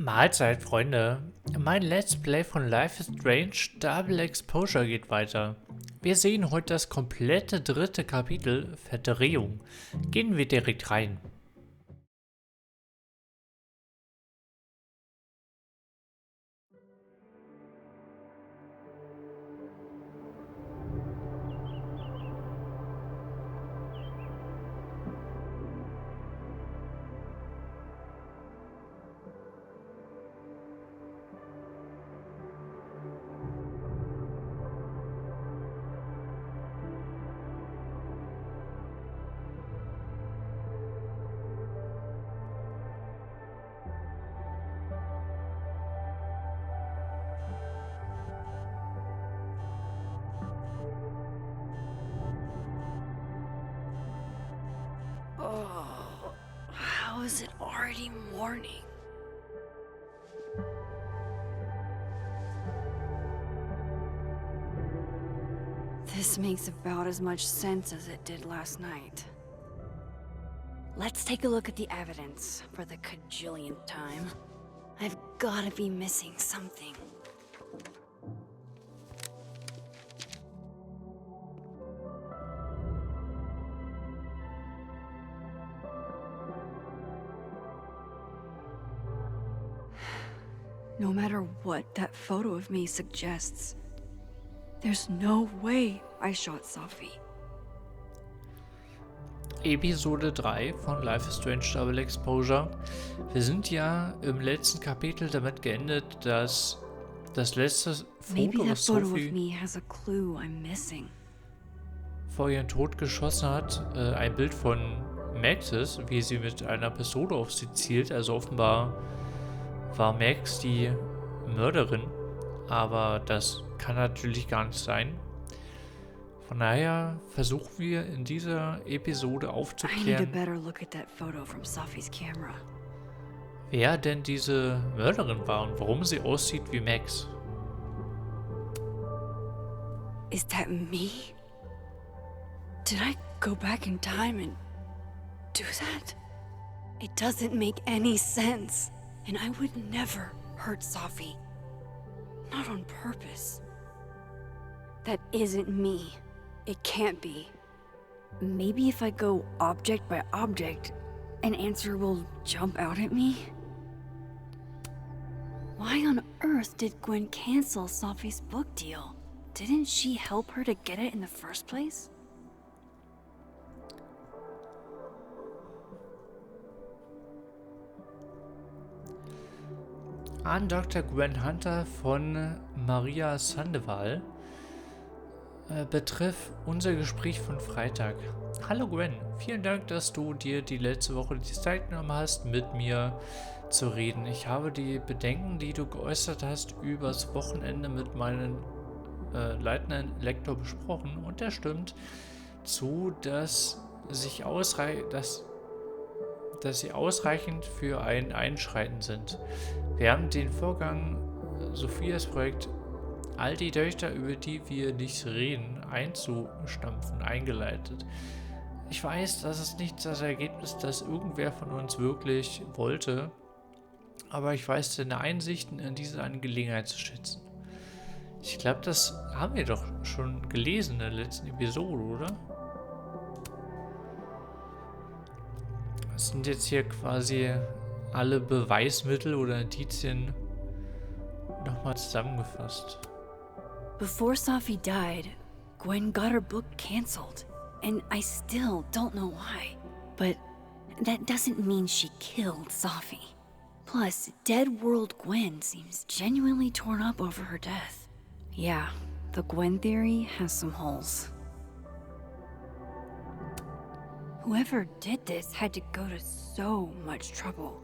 Mahlzeit, Freunde. Mein Let's Play von Life is Strange Double Exposure geht weiter. Wir sehen heute das komplette dritte Kapitel, Verdrehung. Gehen wir direkt rein. Oh, how is it already morning? This makes about as much sense as it did last night. Let's take a look at the evidence for the cajillionth time. I've gotta be missing something. No matter what that photo of me suggests, there's no way I shot Sophie. Episode 3 von Life is Strange Double Exposure. Wir sind ja im letzten Kapitel damit geendet, dass das letzte Foto, was Sophie vor ihrem Tod geschossen hat, ein Bild von Max ist, wie sie mit einer Pistole auf sie zielt. Also offenbar war Max die Mörderin, aber das kann natürlich gar nicht sein. Von daher versuchen wir in dieser Episode aufzuklären, wer denn diese Mörderin war und warum sie aussieht wie Max. Is that me? Did I go back in time and do that? It doesn't make any sense. And I would never hurt Sophie. Not on purpose. That isn't me. It can't be. Maybe if I go object by object, an answer will jump out at me? Why on earth did Gwen cancel Sophie's book deal? Didn't she help her to get it in the first place? An Dr. Gwen Hunter von Maria Sandoval betreff unser Gespräch von Freitag. Hallo Gwen, vielen Dank, dass du dir die letzte Woche die Zeit genommen hast, mit mir zu reden. Ich habe die Bedenken, die du geäußert hast, übers Wochenende mit meinem leitenden Lektor besprochen und er stimmt zu, dass sie ausreichend für ein Einschreiten sind. Wir haben den Vorgang Sophias Projekt all die Töchter, über die wir nicht reden, einzustampfen, eingeleitet. Ich weiß, das ist nicht das Ergebnis, das irgendwer von uns wirklich wollte, aber ich weiß deine Einsichten in diese Angelegenheit zu schätzen. Ich glaube, das haben wir doch schon gelesen in der letzten Episode, oder? Das sind jetzt hier quasi alle Beweismittel oder Indizien nochmal zusammengefasst. Before Sophie died, Gwen got her book canceled, and I still don't know why. But that doesn't mean she killed Sophie. Plus, Dead World Gwen seems genuinely torn up over her death. Yeah, the Gwen theory has some holes. Whoever did this had to go to so much trouble.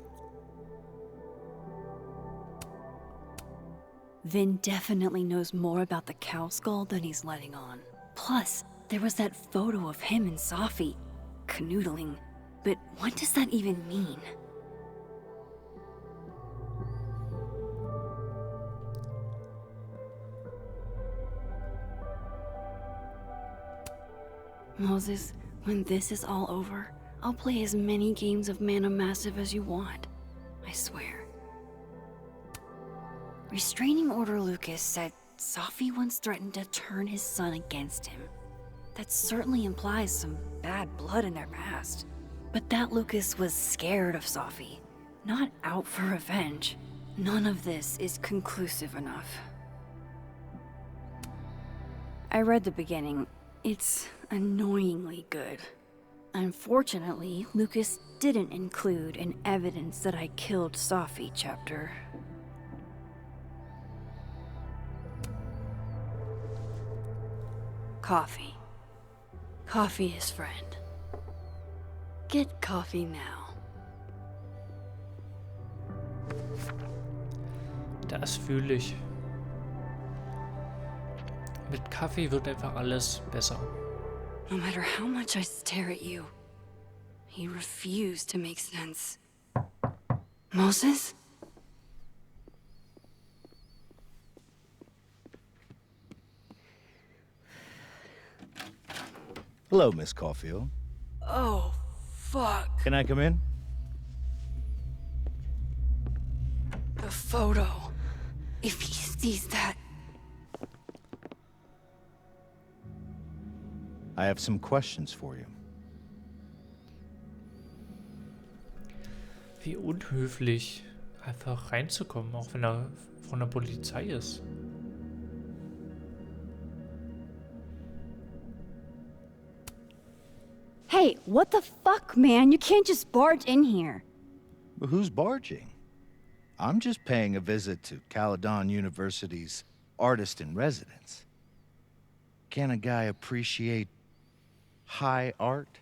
Vin definitely knows more about the cow skull than he's letting on. Plus, there was that photo of him and Sophie canoodling. But what does that even mean? Moses, when this is all over, I'll play as many games of Mana Massive as you want. I swear. Restraining Order Lucas said Safi once threatened to turn his son against him. That certainly implies some bad blood in their past. But that Lucas was scared of Safi, not out for revenge. None of this is conclusive enough. I read the beginning. It's annoyingly good. Unfortunately, Lucas didn't include an evidence that I killed Safi chapter. Coffee. Coffee is friend. Get coffee now. Das fühle ich. Mit Kaffee wird einfach alles besser. No matter how much I stare at you, he refused to make sense. Moses? Hello, Miss Caulfield. Oh, fuck. Can I come in? The photo. If he sees that... I have some questions for you. Wie unhöflich, einfach reinzukommen, auch wenn er von der Polizei ist. Hey, what the fuck, man? You can't just barge in here. But who's barging? I'm just paying a visit to Caledon University's artist in residence. Can a guy appreciate high art?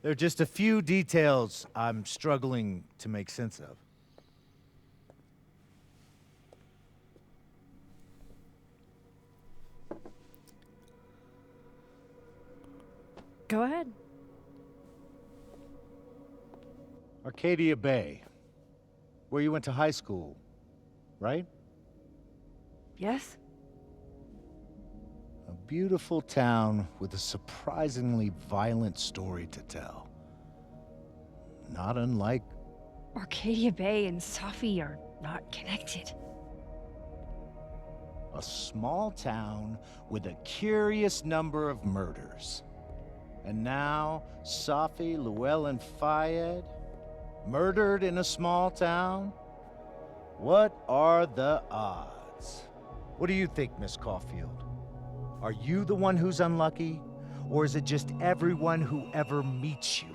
There are just a few details I'm struggling to make sense of. Go ahead. Arcadia Bay, where you went to high school, right? Yes? A beautiful town with a surprisingly violent story to tell. Not unlike... Arcadia Bay and Safi are not connected. a small town with a curious number of murders. And now, Safi, Llewellyn Fayed, murdered in a small town? What are the odds? What do you think, Miss Caulfield? Are you the one who's unlucky, or is it just everyone who ever meets you?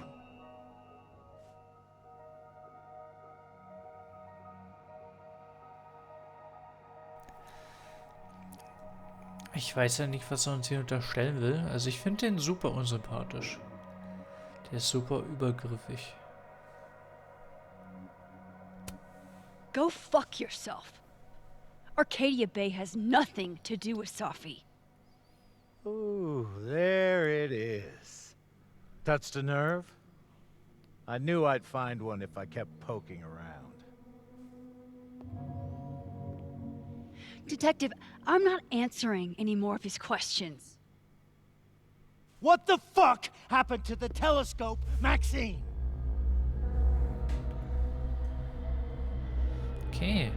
Ich weiß ja nicht, was er uns hier unterstellen will. Also ich finde den super unsympathisch. Der ist super übergriffig. Go fuck yourself. Arcadia Bay has nothing to do with Safi. Ooh, there it is. Touched a nerve? I knew I'd find one if I kept poking around. Detective, I'm not answering any more of his questions. What the fuck happened to the telescope, Maxine? Okay,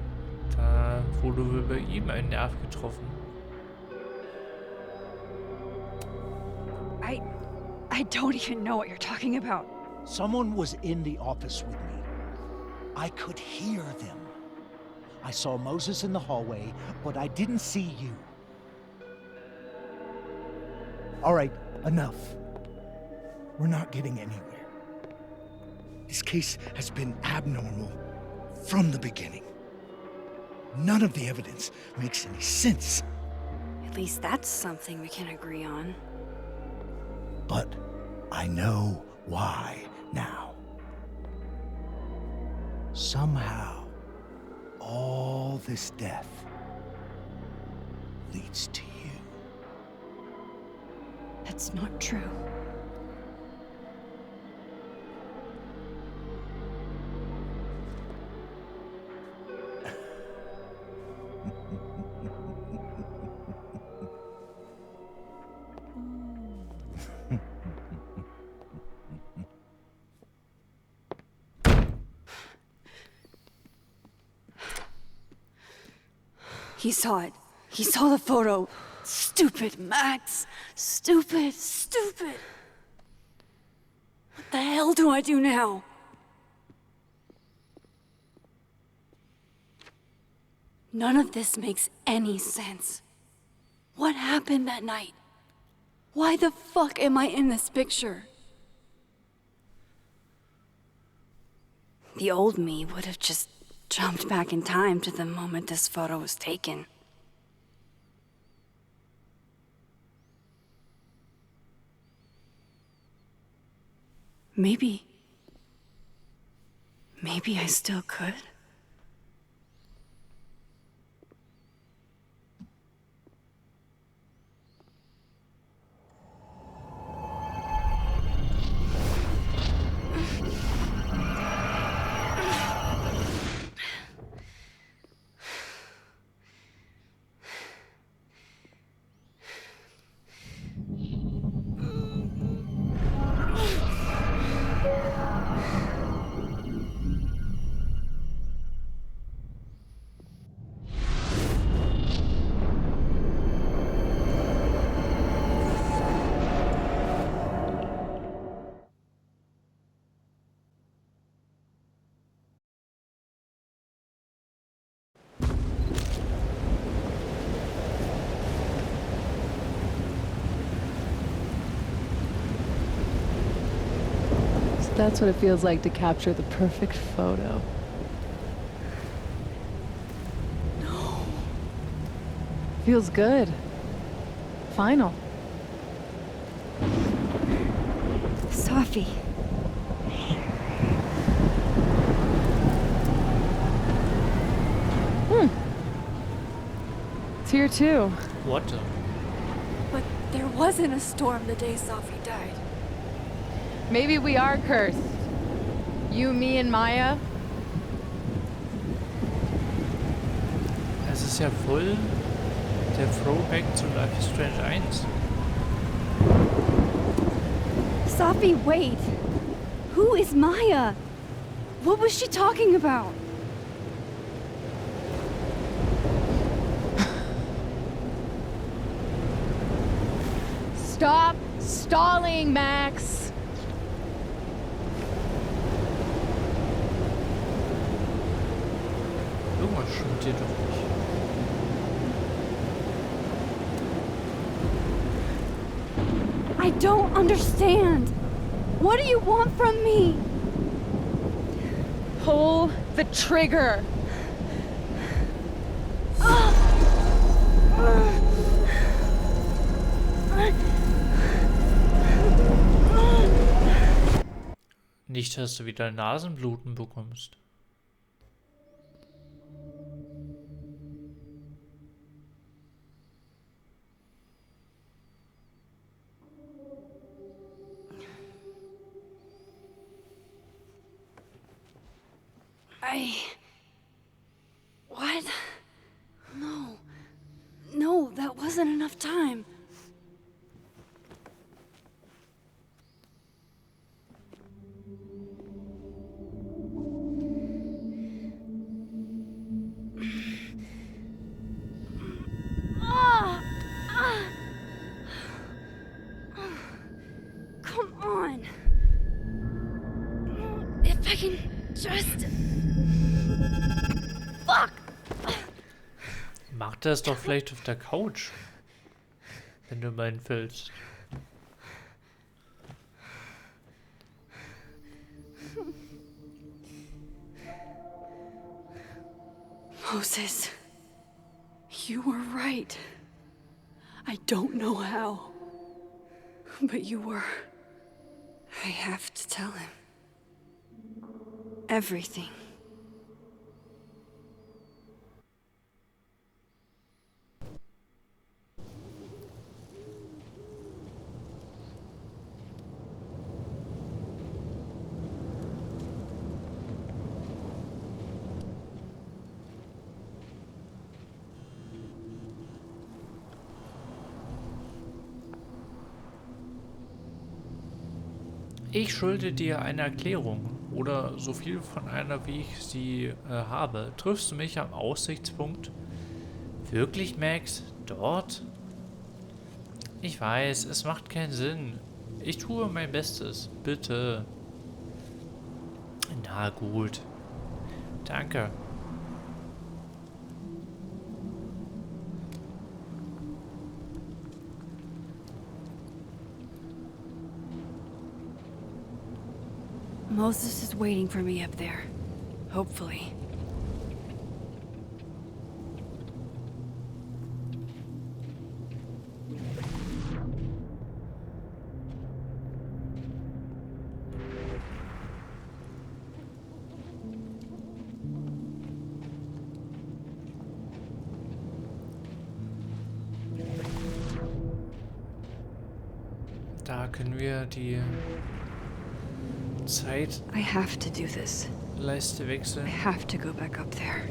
da wurde wohl bei ihm ein Nerv getroffen. I don't even know what you're talking about. Someone was in the office with me. I could hear them. I saw Moses in the hallway, but I didn't see you. All right, enough. We're not getting anywhere. This case has been abnormal from the beginning. None of the evidence makes any sense. At least that's something we can agree on. But I know why now. Somehow, all this death leads to you. That's not true. He saw it. He saw the photo. Stupid, Max. Stupid, stupid. What the hell do I do now? None of this makes any sense. What happened that night? Why the fuck am I in this picture? The old me would have just jumped back in time to the moment this photo was taken. Maybe I still could. That's what it feels like to capture the perfect photo. No. Feels good. Final. Sophie. It's here too. What? But there wasn't a storm the day Sophie died. Maybe we are cursed. You, me and Maya. Es ist ja voll der Throwback zu Life is Strange 1. Sophie, wait. Who is Maya? What was she talking about? Stop stalling, Max. Irgendwas stimmt hier doch nicht. I don't understand. What do you want from me? Pull the trigger. Nicht, dass du wieder Nasenbluten bekommst. What? No, that wasn't enough time. Come on. If I can just... Fuck! Mach das doch vielleicht auf der Couch, wenn du meinen willst. Moses, you were right. I don't know how, but you were. I have to tell him. Everything. Ich schulde dir eine Erklärung oder so viel von einer, wie ich sie habe. Triffst du mich am Aussichtspunkt? Wirklich, Max? Dort? Ich weiß, es macht keinen Sinn. Ich tue mein Bestes. Bitte. Na gut. Danke. Moses is waiting for me up there. Hopefully. Da können wir die I have to do this. Zeitleiste I wechseln. have to go back up there.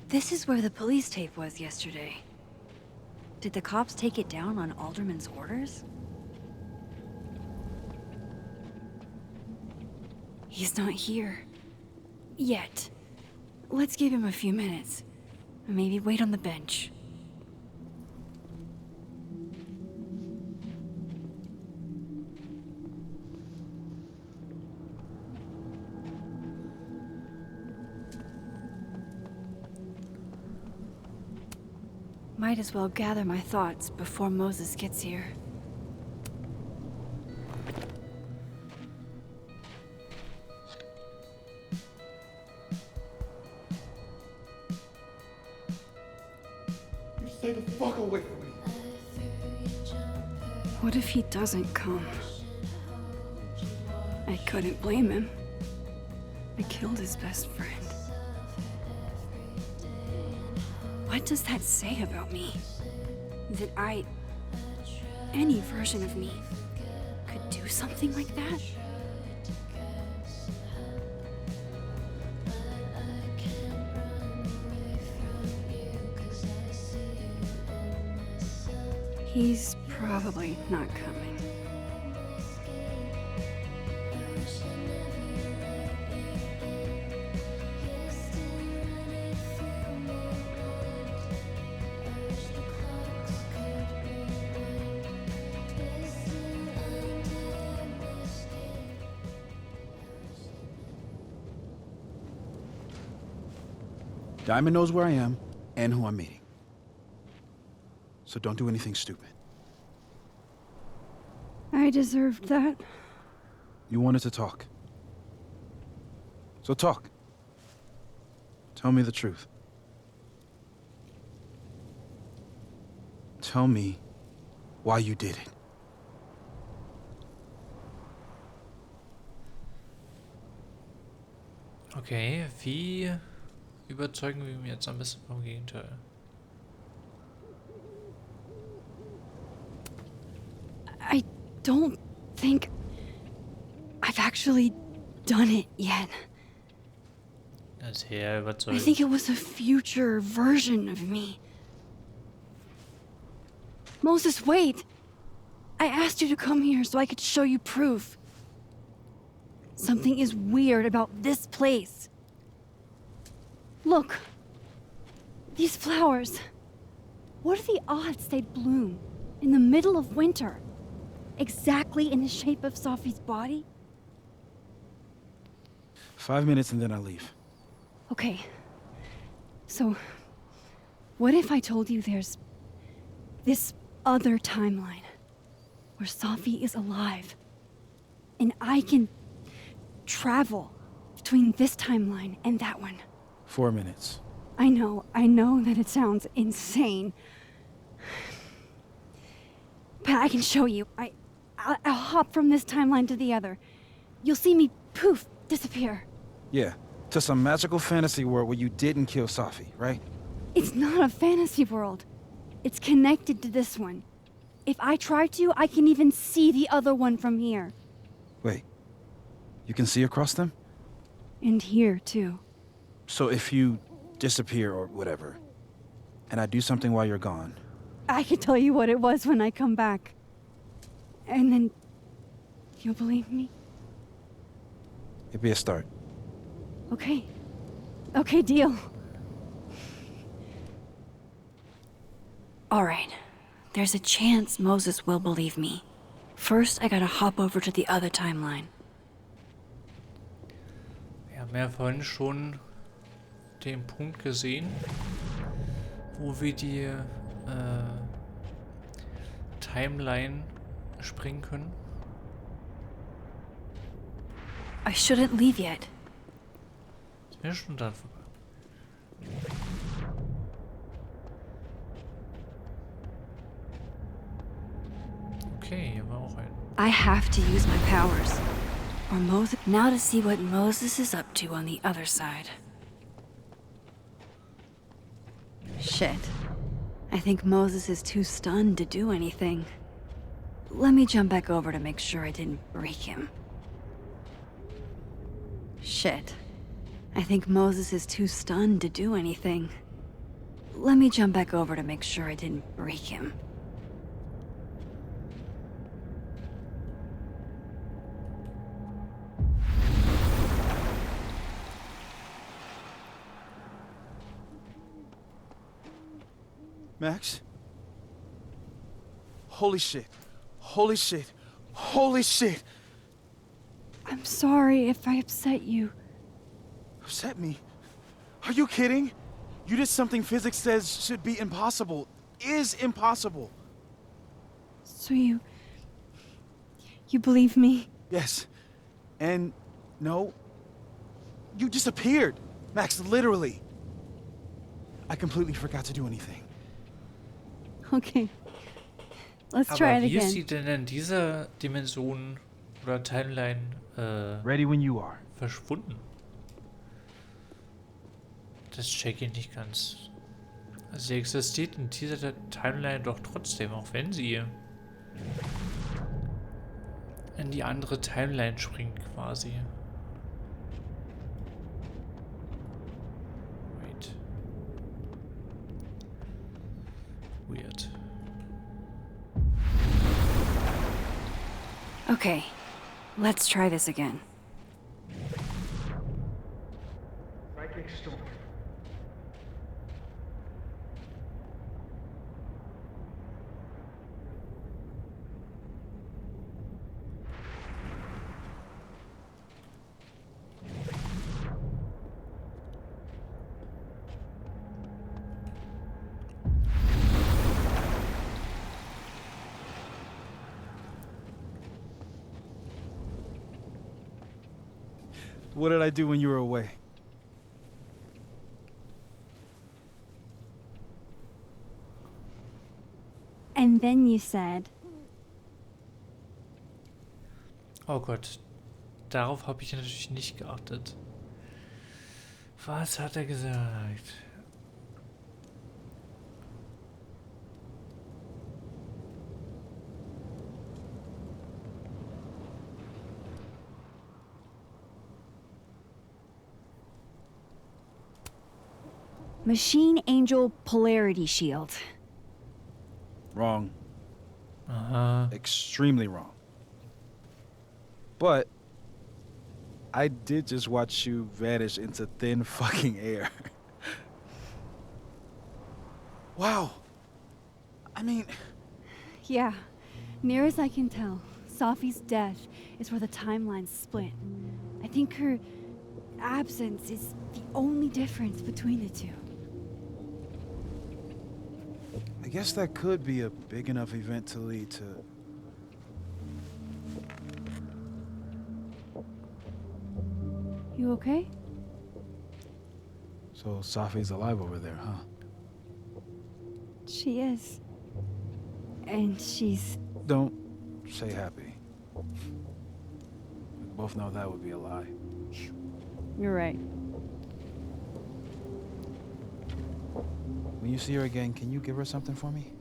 This is where the police tape was yesterday. Did the cops take it down on Alderman's orders? He's not here. Yet. Let's give him a few minutes. Maybe wait on the bench. Might as well gather my thoughts before Moses gets here. Stay the fuck away from me. What if he doesn't come? I couldn't blame him. I killed his best friend. What does that say about me? That any version of me, could do something like that? He's probably not coming. Diamond knows where I am and who I'm meeting. So don't do anything stupid. I deserved that. You wanted to talk. So talk. Tell me the truth. Tell me why you did it. Okay, wie überzeugen wir ihn jetzt am besten vom Gegenteil? I don't think I've actually done it yet. Sehr I überzeugend. think it was a future version of me. Moses, wait! I asked you to come here so I could show you proof. Something is weird about this place. Look. These flowers. What are the odds they'd bloom in the middle of winter? Exactly in the shape of Sophie's body? 5 minutes and then I leave. Okay. So, what if I told you there's this other timeline where Sophie is alive and I can travel between this timeline and that one? 4 minutes. I know that it sounds insane. But I can show you. I'll hop from this timeline to the other. You'll see me, poof, disappear. Yeah, to some magical fantasy world where you didn't kill Sophie, right? It's not a fantasy world. It's connected to this one. If I try to, I can even see the other one from here. Wait, you can see across them? And here, too. So if you disappear or whatever, and I do something while you're gone, I can tell you what it was when I come back. And then You'll believe me? It'd be a start. Okay. Okay, deal. Alright. There's a chance Moses will believe me. First, I gotta hop over to the other timeline. Wir haben ja vorhin schon den Punkt gesehen, wo wir die Timeline springen können. I shouldn't leave yet. Sind wir schon dann vorbei? Okay, hier war auch ein. I have to use my powers. Or Moses. Now to see what Moses is up to on the other side. Shit. I think Moses is too stunned to do anything. Let me jump back over to make sure I didn't break him. Shit. I think Moses is too stunned to do anything. Let me jump back over to make sure I didn't break him. Max? Holy shit. Holy shit. Holy shit. I'm sorry if I upset you. Upset me? Are you kidding? You did something physics says should be impossible. Is impossible. So you believe me? Yes. And no. You disappeared. Max, literally. I completely forgot to do anything. Okay. Let's try Aber it wie ist again. sie denn in dieser Dimension oder Timeline Ready when you are. verschwunden? Das check ich nicht ganz. Also sie existiert in dieser Timeline doch trotzdem, auch wenn sie in die andere Timeline springt quasi. Wait. Weird. Okay. Let's try this again. Psychic storm. What did I do when you were away? And then you said, Oh Gott, darauf habe ich natürlich nicht geachtet. Was hat er gesagt? Machine Angel Polarity Shield. Wrong. Aha. Extremely wrong. But I did just watch you vanish into thin fucking air. Wow. I mean, Yeah. Near as I can tell, Safi's death is where the timelines split. I think her absence is the only difference between the two. I guess that could be a big enough event to lead to... You okay? So Safi's alive over there, huh? She is. And she's... Don't say happy. We both know that would be a lie. You're right. When you see her again, can you give her something for me?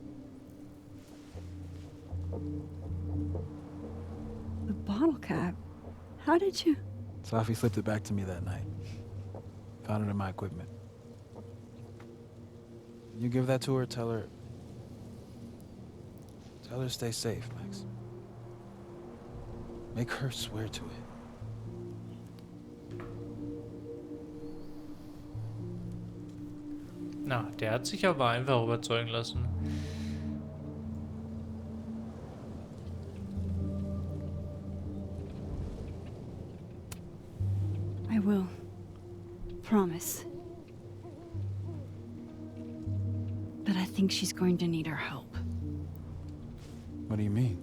The bottle cap. How did you... Safi slipped it back to me that night. Found it in my equipment. You give that to her, tell her to stay safe, Max. Make her swear to it. Na, der hat sich aber einfach überzeugen lassen. I will. Promise. But I think she's going to need our help. What do you mean?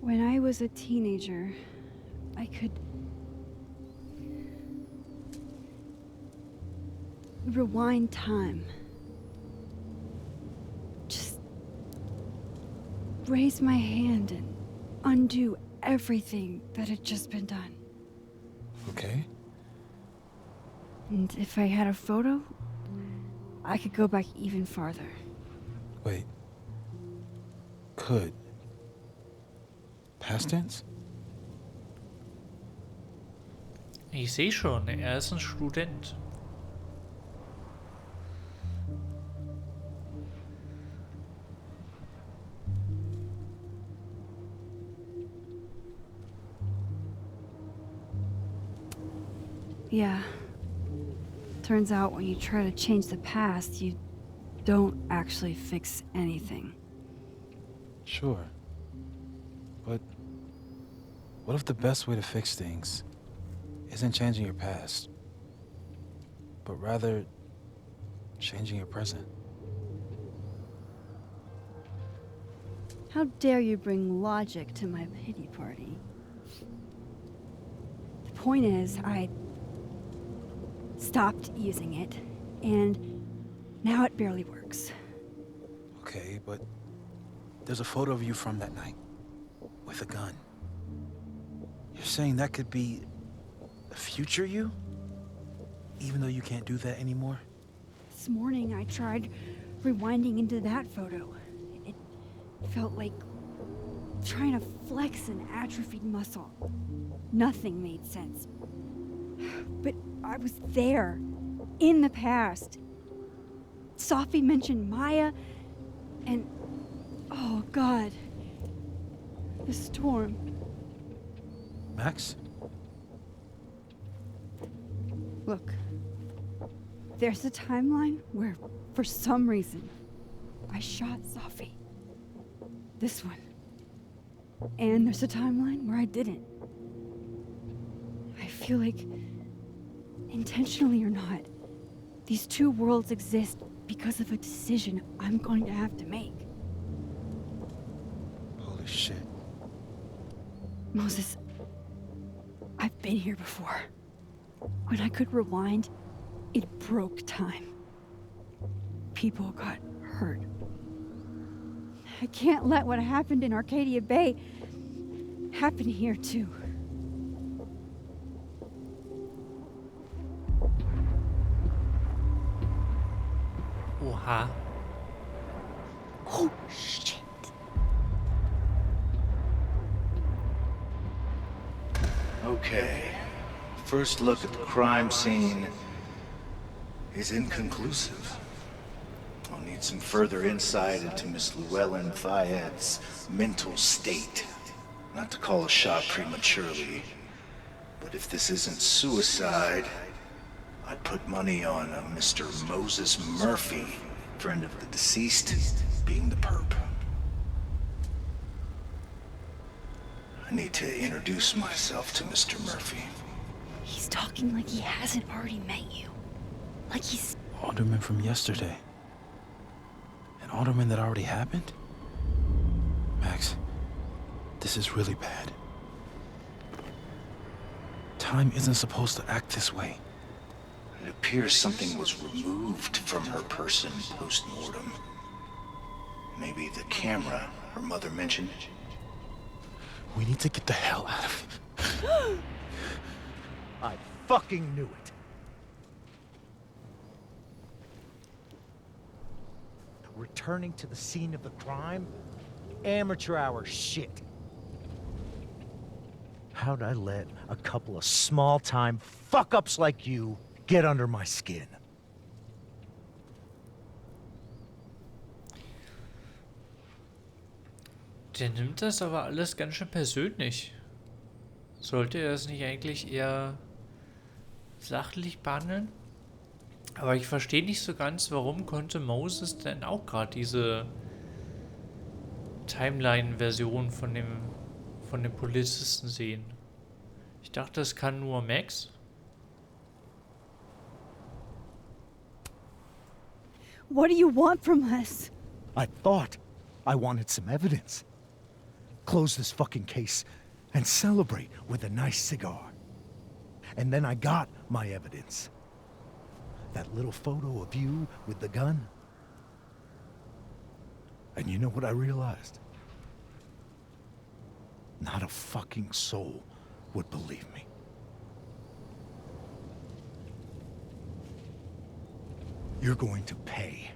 When I was a teenager, I could rewind time. Just raise my hand and undo everything that had just been done. Okay. And if I had a photo, I could go back even farther. Wait. Could. Past tense? Ich sehe schon, er ist ein Student. Yeah. Turns out when you try to change the past, you don't actually fix anything. Sure. But what if the best way to fix things isn't changing your past, but rather changing your present? How dare you bring logic to my pity party? The point is, I stopped using it, and now it barely works. Okay, but there's a photo of you from that night, with a gun. You're saying that could be a future you? Even though you can't do that anymore? This morning I tried rewinding into that photo. It felt like trying to flex an atrophied muscle. Nothing made sense. But I was there, in the past. Sophie mentioned Maya, and oh God, the storm. Max? Look, there's a timeline where, for some reason, I shot Sophie. This one. And there's a timeline where I didn't. I feel like, intentionally or not, these two worlds exist because of a decision I'm going to have to make. Holy shit. Moses, I've been here before. When I could rewind, it broke time. People got hurt. I can't let what happened in Arcadia Bay happen here too. Oha. Oh, shit. Okay. First look at the crime scene is inconclusive. I'll need some further insight into Miss Llewellyn Fayette's mental state. Not to call a shot prematurely, but if this isn't suicide, I'd put money on a Mr. Moses Murphy, friend of the deceased, being the perp. I need to introduce myself to Mr. Murphy. He's talking like he hasn't already met you. Like he's... Alderman from yesterday. An alderman that already happened? Max, this is really bad. Time isn't supposed to act this way. It appears something was removed from her person post-mortem. Maybe the camera her mother mentioned. We need to get the hell out of here. I fucking knew it. Returning to the scene of the crime? Amateur hour shit. How'd I let a couple of small-time fuck-ups like you get under my skin? Der nimmt das aber alles ganz schön persönlich. Sollte er es nicht eigentlich eher sachlich behandeln? Aber ich verstehe nicht so ganz, warum konnte Moses denn auch gerade diese Timeline-Version von dem Polizisten sehen. Ich dachte, das kann nur Max. What do you want from us? I thought I wanted some evidence. Close this fucking case and celebrate with a nice cigar. And then I got my evidence. That little photo of you with the gun. And you know what I realized? Not a fucking soul would believe me. You're going to pay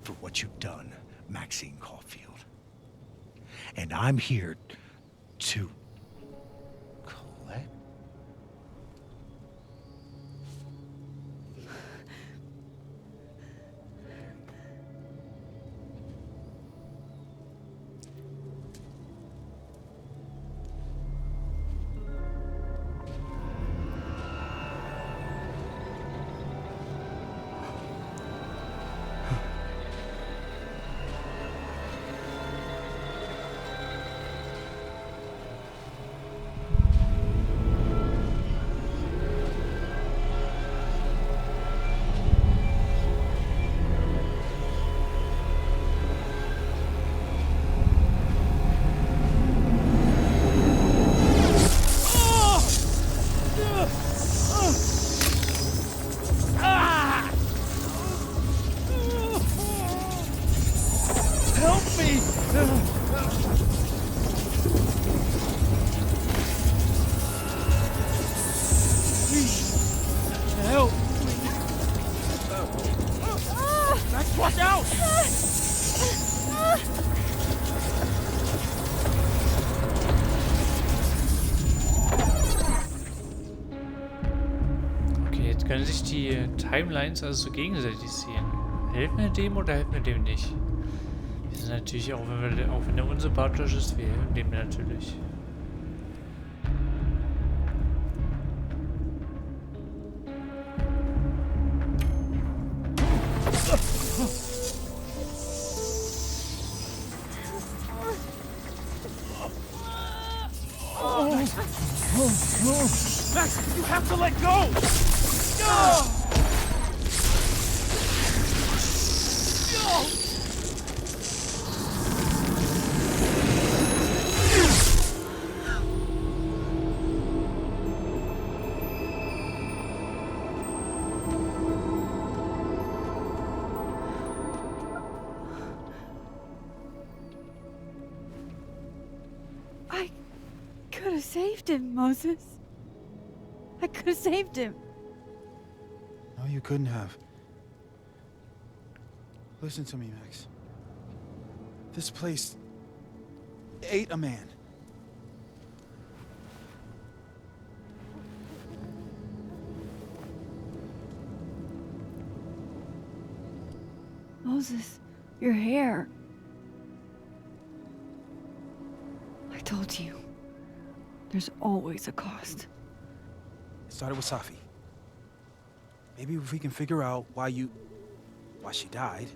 for what you've done, Maxine Caulfield. And I'm here to collect. Okay, jetzt können sich die Timelines also so gegenseitig sehen. Helfen wir dem oder helfen wir dem nicht? Wir sind natürlich, auch wenn er unsympathisch ist, wir helfen dem natürlich. Max, you have to let go! No! I could have saved him, Moses. I could have saved him. No, you couldn't have. Listen to me, Max. This place ate a man. Moses, your hair. I told you. There's always a cost. It started with Safi. Maybe if we can figure out why she died,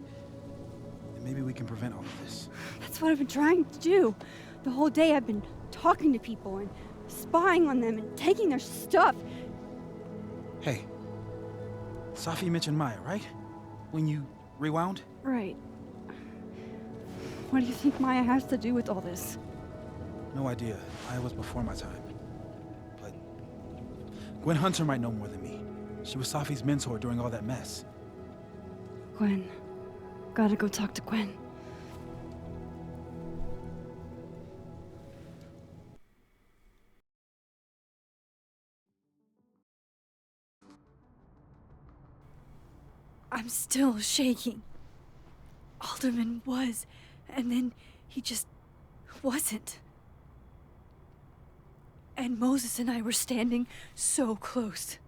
then maybe we can prevent all of this. That's what I've been trying to do. The whole day I've been talking to people and spying on them and taking their stuff. Hey, Safi mentioned Maya, right? When you rewound? Right. What do you think Maya has to do with all this? No idea. Maya was before my time. But Gwen Hunter might know more than me. She was Safi's mentor during all that mess. Gwen. Gotta go talk to Gwen. I'm still shaking. Alderman was, and then he just wasn't. And Moses and I were standing so close.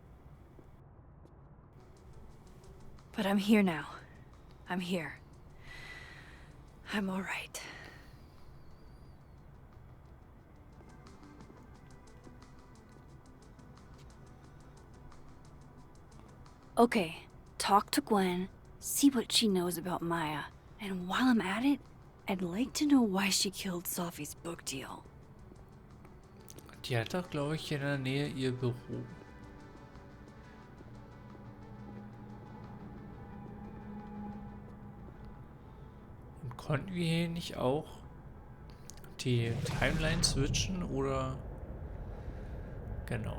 But I'm here now. I'm here. I'm all right. Okay, talk to Gwen, see what she knows about Maya. And while I'm at it, I'd like to know why she killed Sophie's book deal. Die hat doch, glaube ich, hier in der Nähe ihr Büro. Und konnten wir hier nicht auch die Timeline switchen oder... Genau.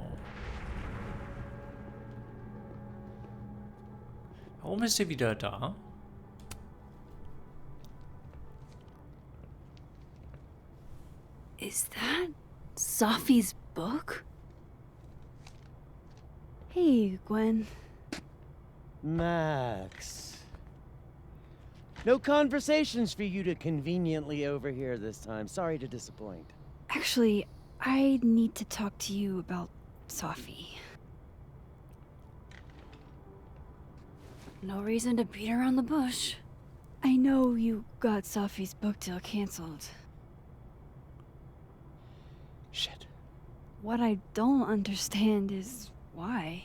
Warum ist sie wieder da? Is that Sophie's book? Hey, Gwen. Max. No conversations for you to conveniently overhear this time. Sorry to disappoint. Actually, I need to talk to you about Sophie. No reason to beat around the bush. I know you got Sophie's book deal canceled. Shit. What I don't understand is why.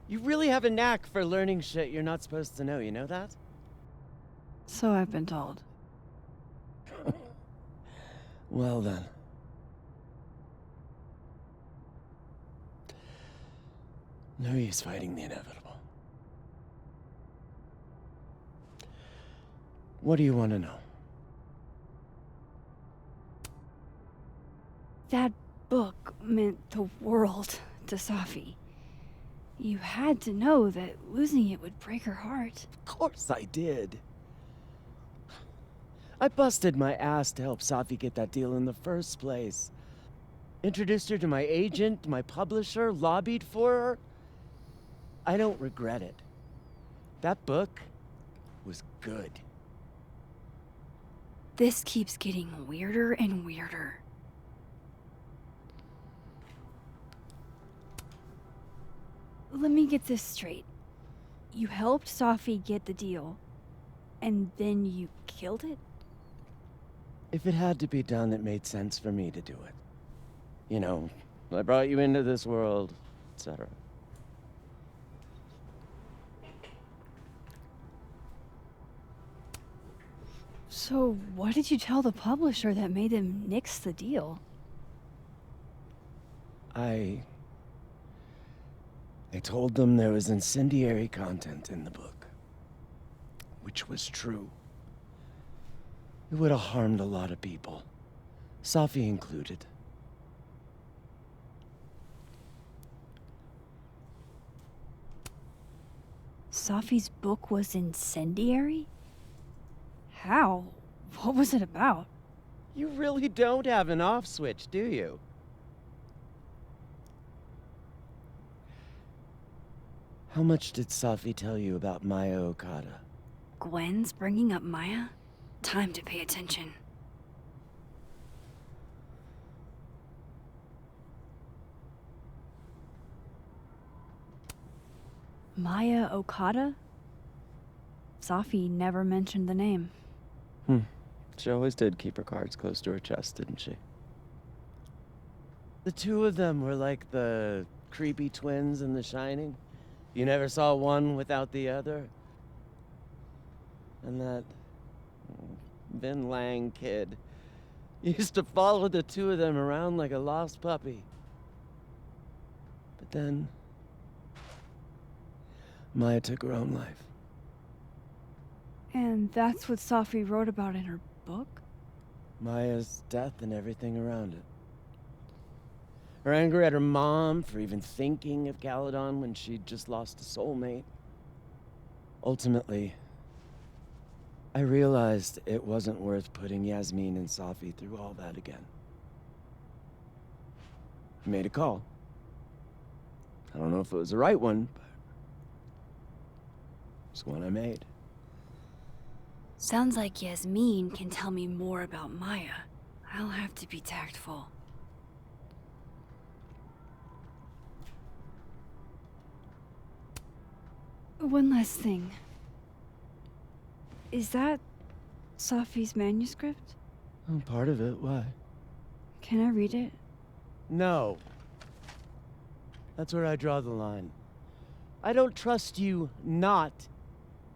You really have a knack for learning shit you're not supposed to know, you know that? So I've been told. Well then. No use fighting the inevitable. What do you want to know? That book meant the world to Sophie. You had to know that losing it would break her heart. Of course I did. I busted my ass to help Sophie get that deal in the first place. Introduced her to my agent, my publisher, lobbied for her. I don't regret it. That book was good. This keeps getting weirder and weirder. Let me get this straight. You helped Sophie get the deal, and then you killed it? If it had to be done, it made sense for me to do it. You know, I brought you into this world, etc. So what did you tell the publisher that made them nix the deal? I told them there was incendiary content in the book, which was true. It would have harmed a lot of people, Sophie included. Sophie's book was incendiary? How? What was it about? You really don't have an off switch, do you? How much did Sophie tell you about Maya Okada? Gwen's bringing up Maya? Time to pay attention. Maya Okada? Sophie never mentioned the name. She always did keep her cards close to her chest, didn't she? The two of them were like the creepy twins in The Shining. You never saw one without the other. And that Vin Lang kid used to follow the two of them around like a lost puppy. But then Maya took her own life. And that's what Sophie wrote about in her book? Maya's death and everything around it. Her anger at her mom for even thinking of Caledon when she'd just lost a soulmate. Ultimately, I realized it wasn't worth putting Yasmin and Sophie through all that again. I made a call. I don't know if it was the right one, but it's one I made. Sounds like Yasmin can tell me more about Maya. I'll have to be tactful. One last thing. Is that Sophie's manuscript? Oh, part of it. Why? Can I read it? No. That's where I draw the line. I don't trust you not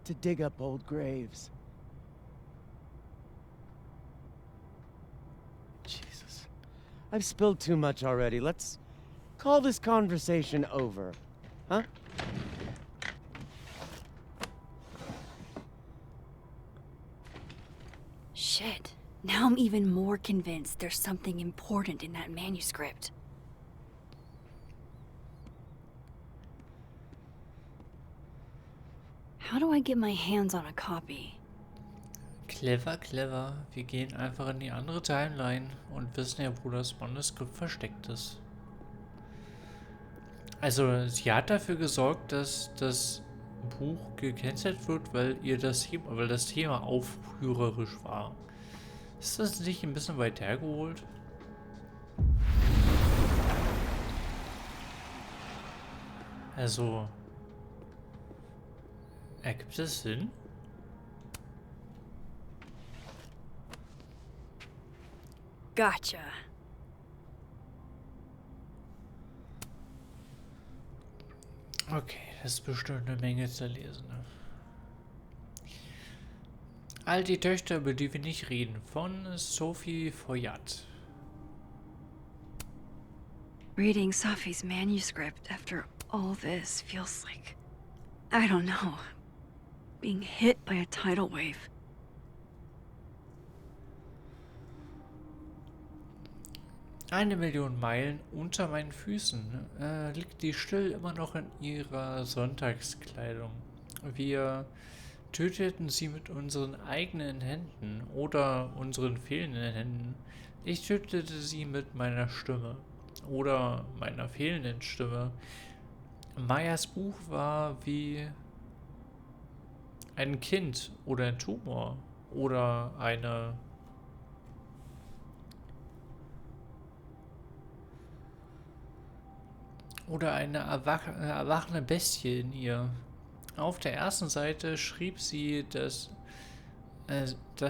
to dig up old graves. Jesus. I've spilled too much already. Let's call this conversation over. Huh? Shit. Now I'm even more convinced there's something important in that manuscript. How do I get my hands on a copy? Clever, clever. Wir gehen einfach in die andere Timeline und wissen ja, wo das Manuskript versteckt ist. Also, sie hat dafür gesorgt, dass das Buch gecancelt wird, weil das Thema aufrührerisch war. Ist das nicht ein bisschen weit hergeholt? Also, ergibt es Sinn? Gotcha. Okay, das ist bestimmt eine Menge zu lesen. Ne? All die Töchter, über die wir nicht reden, von Sophie Foyat. Reading Sophie's manuscript after all this feels like, I don't know, being hit by a tidal wave. Eine Million Meilen unter meinen Füßen liegt die Still immer noch in ihrer Sonntagskleidung. Wir töteten sie mit unseren eigenen Händen oder unseren fehlenden Händen. Ich tötete sie mit meiner Stimme oder meiner fehlenden Stimme. Mayas Buch war wie ein Kind oder ein Tumor oder eine erwachende Bestie in ihr. Auf der ersten Seite schrieb sie, dass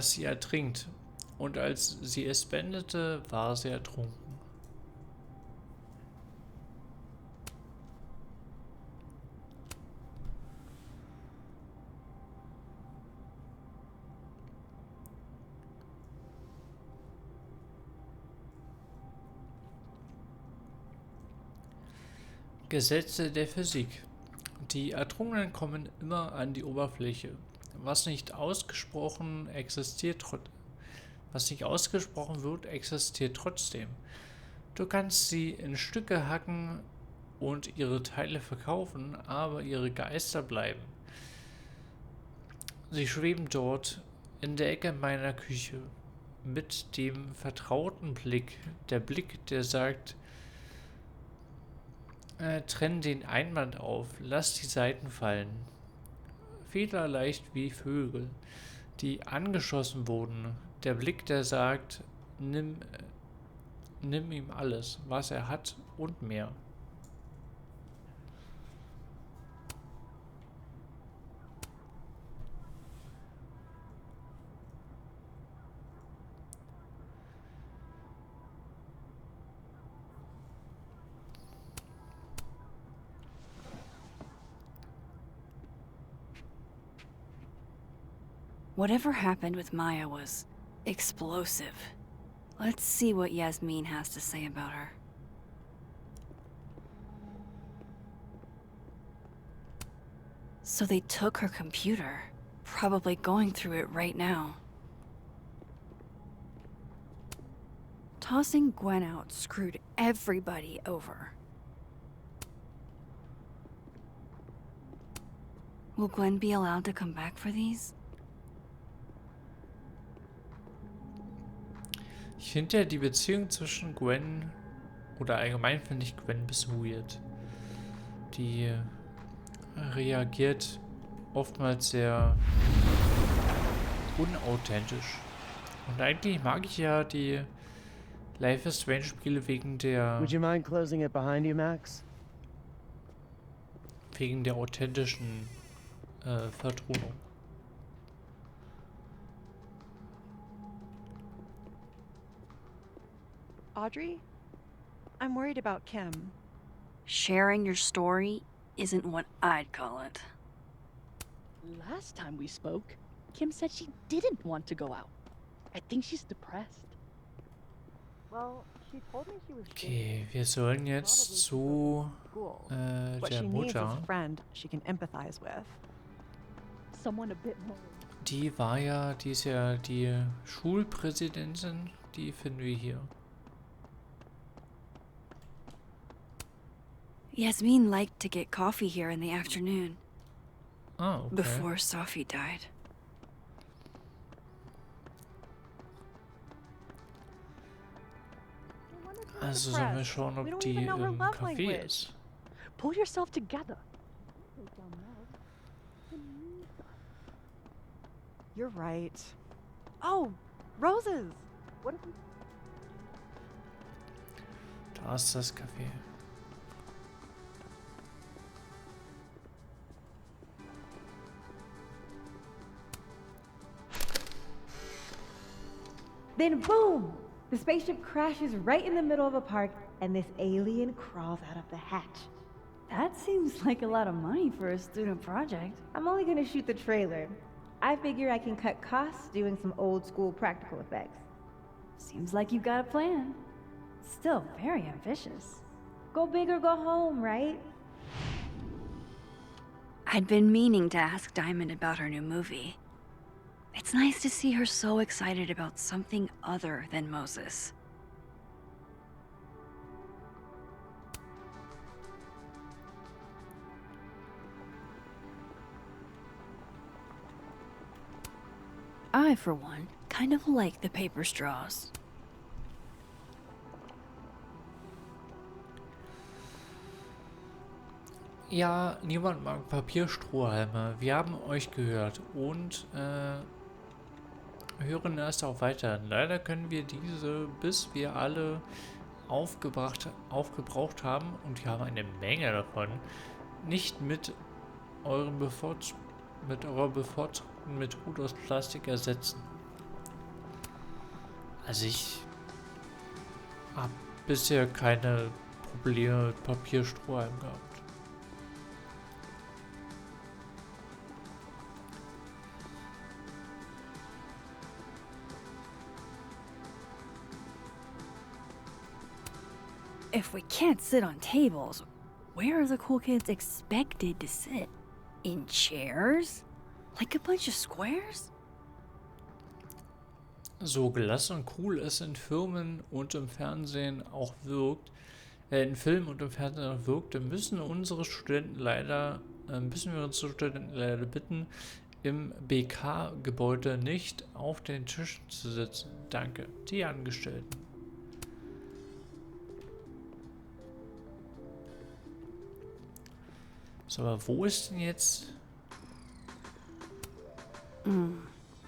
sie ertrinkt. Und als sie es beendete, war sie ertrunken. Gesetze der Physik. Die Ertrunkenen kommen immer an die Oberfläche. Was nicht ausgesprochen wird, existiert trotzdem. Du kannst sie in Stücke hacken und ihre Teile verkaufen, aber ihre Geister bleiben. Sie schweben dort in der Ecke meiner Küche mit dem vertrauten Blick, der Blick, der sagt: Trenn den Einband auf, lass die Seiten fallen. Federleicht wie Vögel, die angeschossen wurden. Der Blick, der sagt: nimm ihm alles, was er hat und mehr. Whatever happened with Maya was explosive. Let's see what Yasmin has to say about her. So they took her computer, probably going through it right now. Tossing Gwen out screwed everybody over. Will Gwen be allowed to come back for these? Ich finde ja die Beziehung zwischen Gwen, oder allgemein finde ich Gwen ein bisschen weird. Die reagiert oftmals sehr unauthentisch. Und eigentlich mag ich ja die Life is Strange Spiele wegen der Would you mind closing it behind you, Max? authentischen Vertonung. Audrey? I'm worried about Kim. Sharing your story, isn't what I'd call it. Last time we spoke, Kim said she didn't want to go out. I think she's depressed. Well, she told me she was Okay, wir sollen jetzt zu What der she needs is Mutter. a friend she can empathize with. Someone a bit more. Die ist ja die Schulpräsidentin. Die finden wir hier. Yasmin liked to get coffee here in the afternoon, Ah, okay. before Sophie died. Also sollen wir schauen, We ob don't die even know her im love Café language. ist. Pull yourself together. You're right. Oh, roses! What if we... Da ist das Café. Then boom! The spaceship crashes right in the middle of a park, and this alien crawls out of the hatch. That seems like a lot of money for a student project. I'm only gonna shoot the trailer. I figure I can cut costs doing some old school practical effects. Seems like you've got a plan. Still very ambitious. Go big or go home, right? I'd been meaning to ask Diamond about her new movie. It's nice to see her so excited about something other than Moses. I, for one, kind of like the paper straws. Ja, niemand mag Papierstrohhalme. Wir haben euch gehört und hören erst auch weiter. Leider können wir diese, bis wir alle aufgebraucht haben, und wir haben eine Menge davon, nicht mit eurer bevorzugten Methode aus Plastik ersetzen. Also ich habe bisher keine Probleme mit Papierstrohhalmen gehabt. If we can't sit on tables, where are the cool kids expected to sit? In chairs? Like a bunch of squares? So gelassen und cool es in Filmen und im Fernsehen auch wirkt, in Filmen und im Fernsehen auch wirkte, müssen wir unsere Studenten leider bitten, im BK-Gebäude nicht auf den Tischen zu sitzen. Danke, die Angestellten. So, aber wo ist denn jetzt?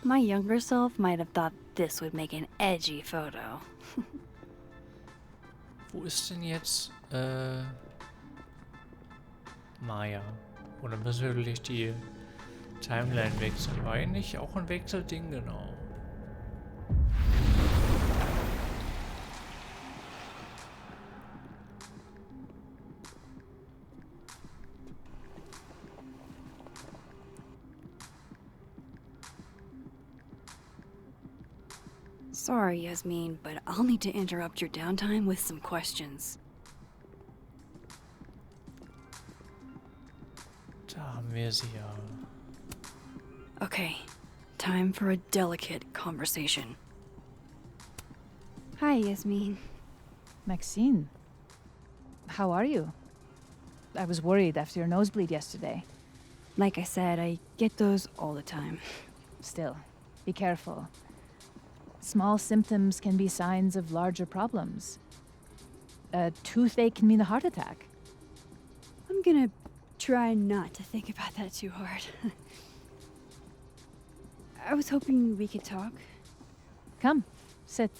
My younger self might have thought this would make an edgy photo. Wo ist denn jetzt Maya? Oder müssen wir wirklich die Timeline wechseln? War eigentlich auch ein Wechselding, genau. Sorry, Yasmin, but I'll need to interrupt your downtime with some questions. Da haben wir sie ja. Okay, time for a delicate conversation. Hi, Yasmin. Maxine, how are you? I was worried after your nosebleed yesterday. Like I said, I get those all the time. Still, be careful. Small symptoms can be signs of larger problems. A toothache can mean a heart attack. I'm gonna try not to think about that too hard. I was hoping we could talk. Come, sit.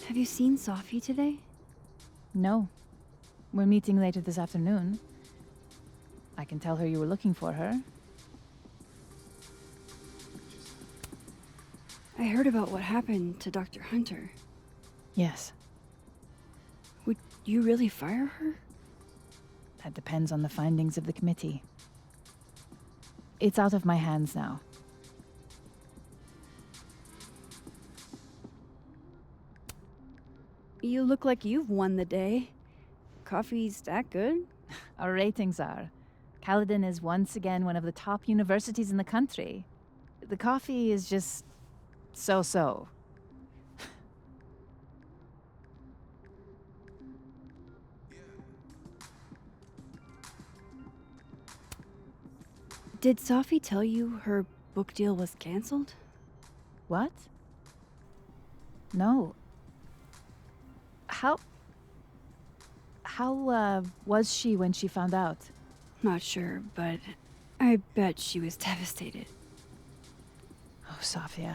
Have you seen Sophie today? No. We're meeting later this afternoon. I can tell her you were looking for her. I heard about what happened to Dr. Hunter. Yes, Would you really fire her? that depends on the findings of the committee. It's out of my hands now. You look like you've won the day. Coffee's that good? Our ratings are. Caledon is once again one of the top universities in the country. The coffee is just so-so. Did Sophie tell you her book deal was canceled? What? No. How was she when she found out? Not sure, but I bet she was devastated. Oh, Sophia.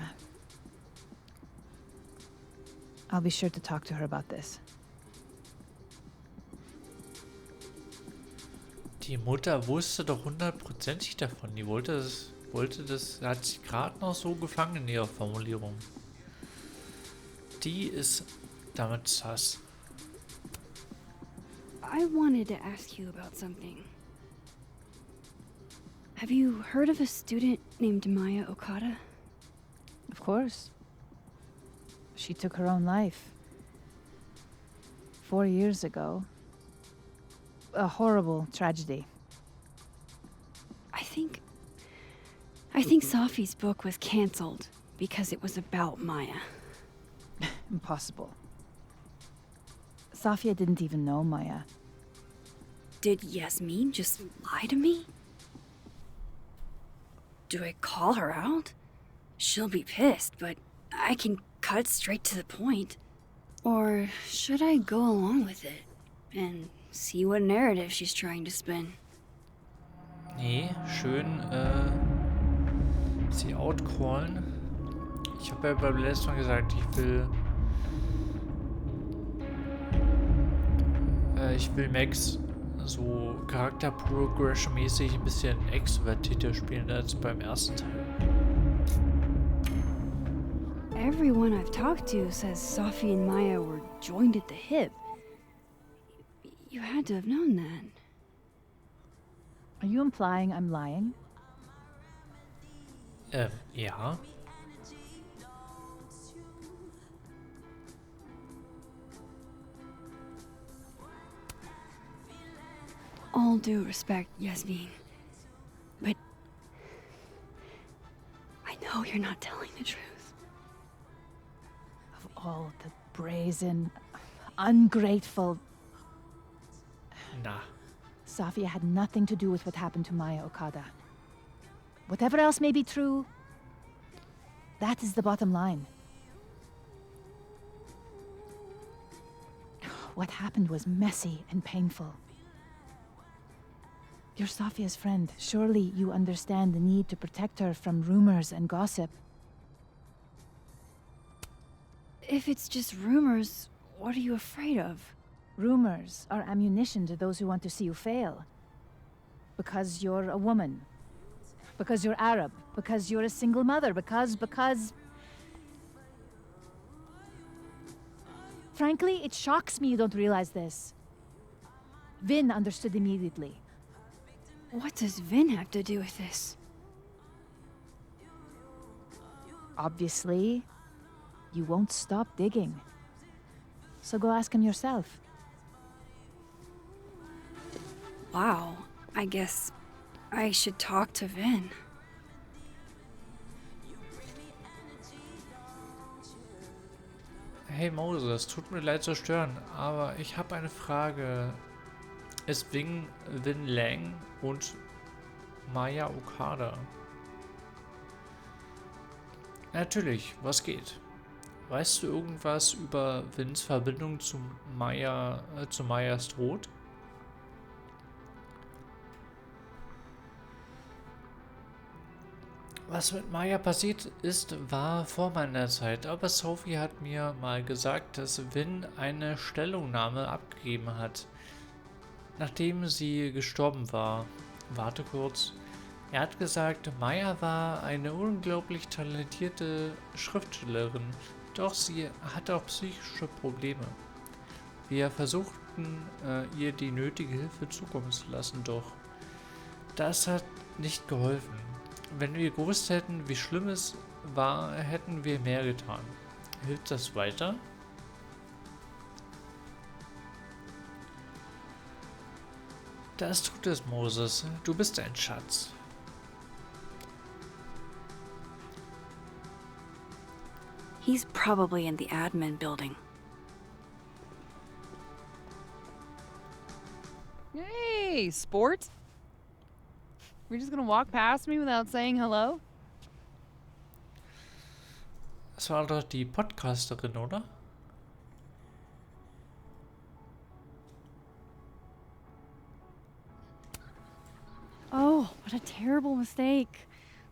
I'll be sure to talk to her about this. Die Mutter wusste doch hundertprozentig davon. Die wollte das, hat sich gerade noch so gefangen in ihrer Formulierung. Die ist damit sass. I wanted to ask you about something. Have you heard of a student named Maya Okada? Of course. She took her own life. 4 years ago. A horrible tragedy. I think Sophie's book was canceled because it was about Maya. Impossible. Safia didn't even know Maya. Did Yasmin just lie to me? Do I call her out? She'll be pissed, but I can cut straight to the point. Or should I go along with it and see what narrative she's trying to spin? Nee, schön sie outcallen. Ich habe ja beim letzten Mal gesagt, ich will Max so Charakter-Progression-mäßig ein bisschen extrovertierter spielen als beim ersten Teil. Everyone I've talked to says Sophie and Maya were joined at the hip. You had to have known that. Are you implying I'm lying? Ja. All due respect, Yasmin, but I know you're not telling the truth. Of all the brazen, ungrateful... Na. Safia had nothing to do with what happened to Maya Okada. Whatever else may be true, that is the bottom line. What happened was messy and painful. You're Safia's friend. Surely you understand the need to protect her from rumors and gossip. If it's just rumors, what are you afraid of? Rumors are ammunition to those who want to see you fail. Because you're a woman. Because you're Arab. Because you're a single mother. Because... Frankly, it shocks me you don't realize this. Vin understood immediately. What does Vin have to do with this? Obviously, you won't stop digging. So go ask him yourself. Wow, I guess I should talk to Vin. Hey Moses, tut mir leid zu stören, aber ich habe eine Frage. Ist Vin Lang und Maya Okada? Natürlich, was geht? Weißt du irgendwas über Vins Verbindung zu Mayas Tod? Was mit Maya passiert ist, war vor meiner Zeit, aber Sophie hat mir mal gesagt, dass Vin eine Stellungnahme abgegeben hat, nachdem sie gestorben war. Warte kurz. Er hat gesagt, Maya war eine unglaublich talentierte Schriftstellerin, doch sie hatte auch psychische Probleme. Wir versuchten, ihr die nötige Hilfe zukommen zu lassen, doch das hat nicht geholfen. Wenn wir gewusst hätten, wie schlimm es war, hätten wir mehr getan. Hilft das weiter? Das tut es, Moses. Du bist ein Schatz. He's probably in the admin building. Hey, sport. We're just gonna walk past me without saying hello? Das war doch die Podcasterin, oder? Oh, what a terrible mistake.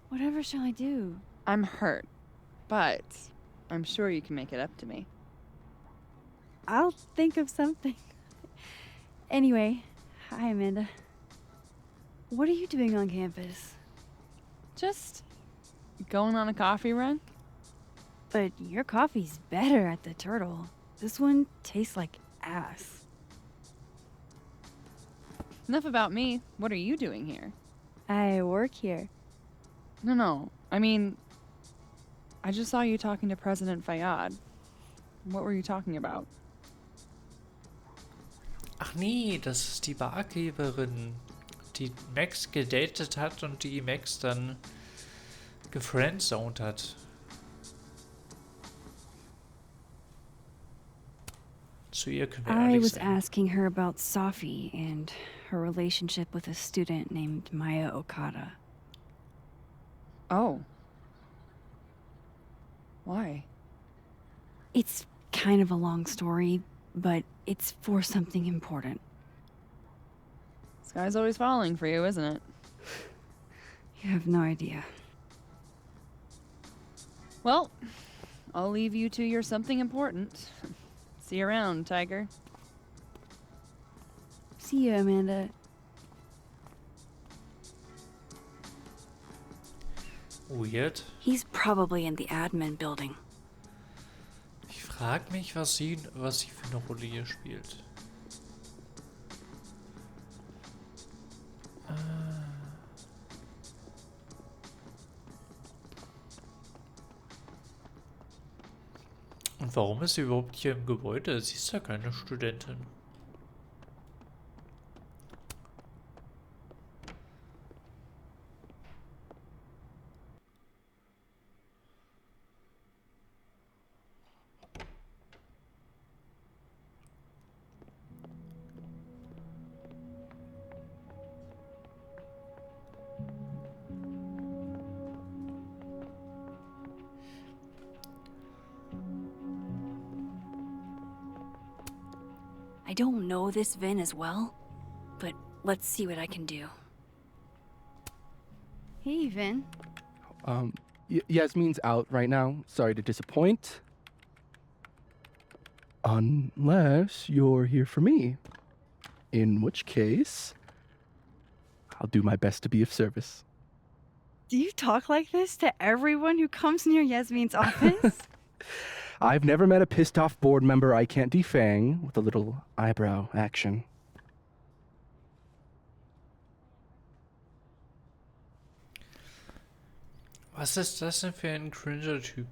Whatever shall I do? I'm hurt, but I'm sure you can make it up to me. I'll think of something. Anyway, hi, Amanda. What are you doing on campus? Just going on a coffee run? But your coffee's better at the Turtle. This one tastes like ass. Enough about me. What are you doing here? I work here. No. I mean, I just saw you talking to President Fayyad. What were you talking about? Ach nee, das ist die Barkeeperin, die Max gedatet hat und die Max dann gefriendzoned hat. Zu ihr können wir I ehrlich was sein. asking her about Safi and her relationship with a student named Maya Okada. Oh. Why? It's kind of a long story, but it's for something important. Sky's always falling for you, isn't it? You have no idea. Well, I'll leave you to your something important. See you around, Tiger. See you, Amanda. Weird. He's probably in the admin building. Ich frage mich, was sie für eine Rolle hier spielt. Und warum ist sie überhaupt hier im Gebäude? Sie ist ja keine Studentin. I don't know this Vin as well, but let's see what I can do. Hey, Vin. Yasmin's out right now. Sorry to disappoint. Unless you're here for me. In which case, I'll do my best to be of service. Do you talk like this to everyone who comes near Yasmin's office? I've never met a pissed off board member I can't defang with a little eyebrow action. Was ist das denn für ein Cringer-Typ?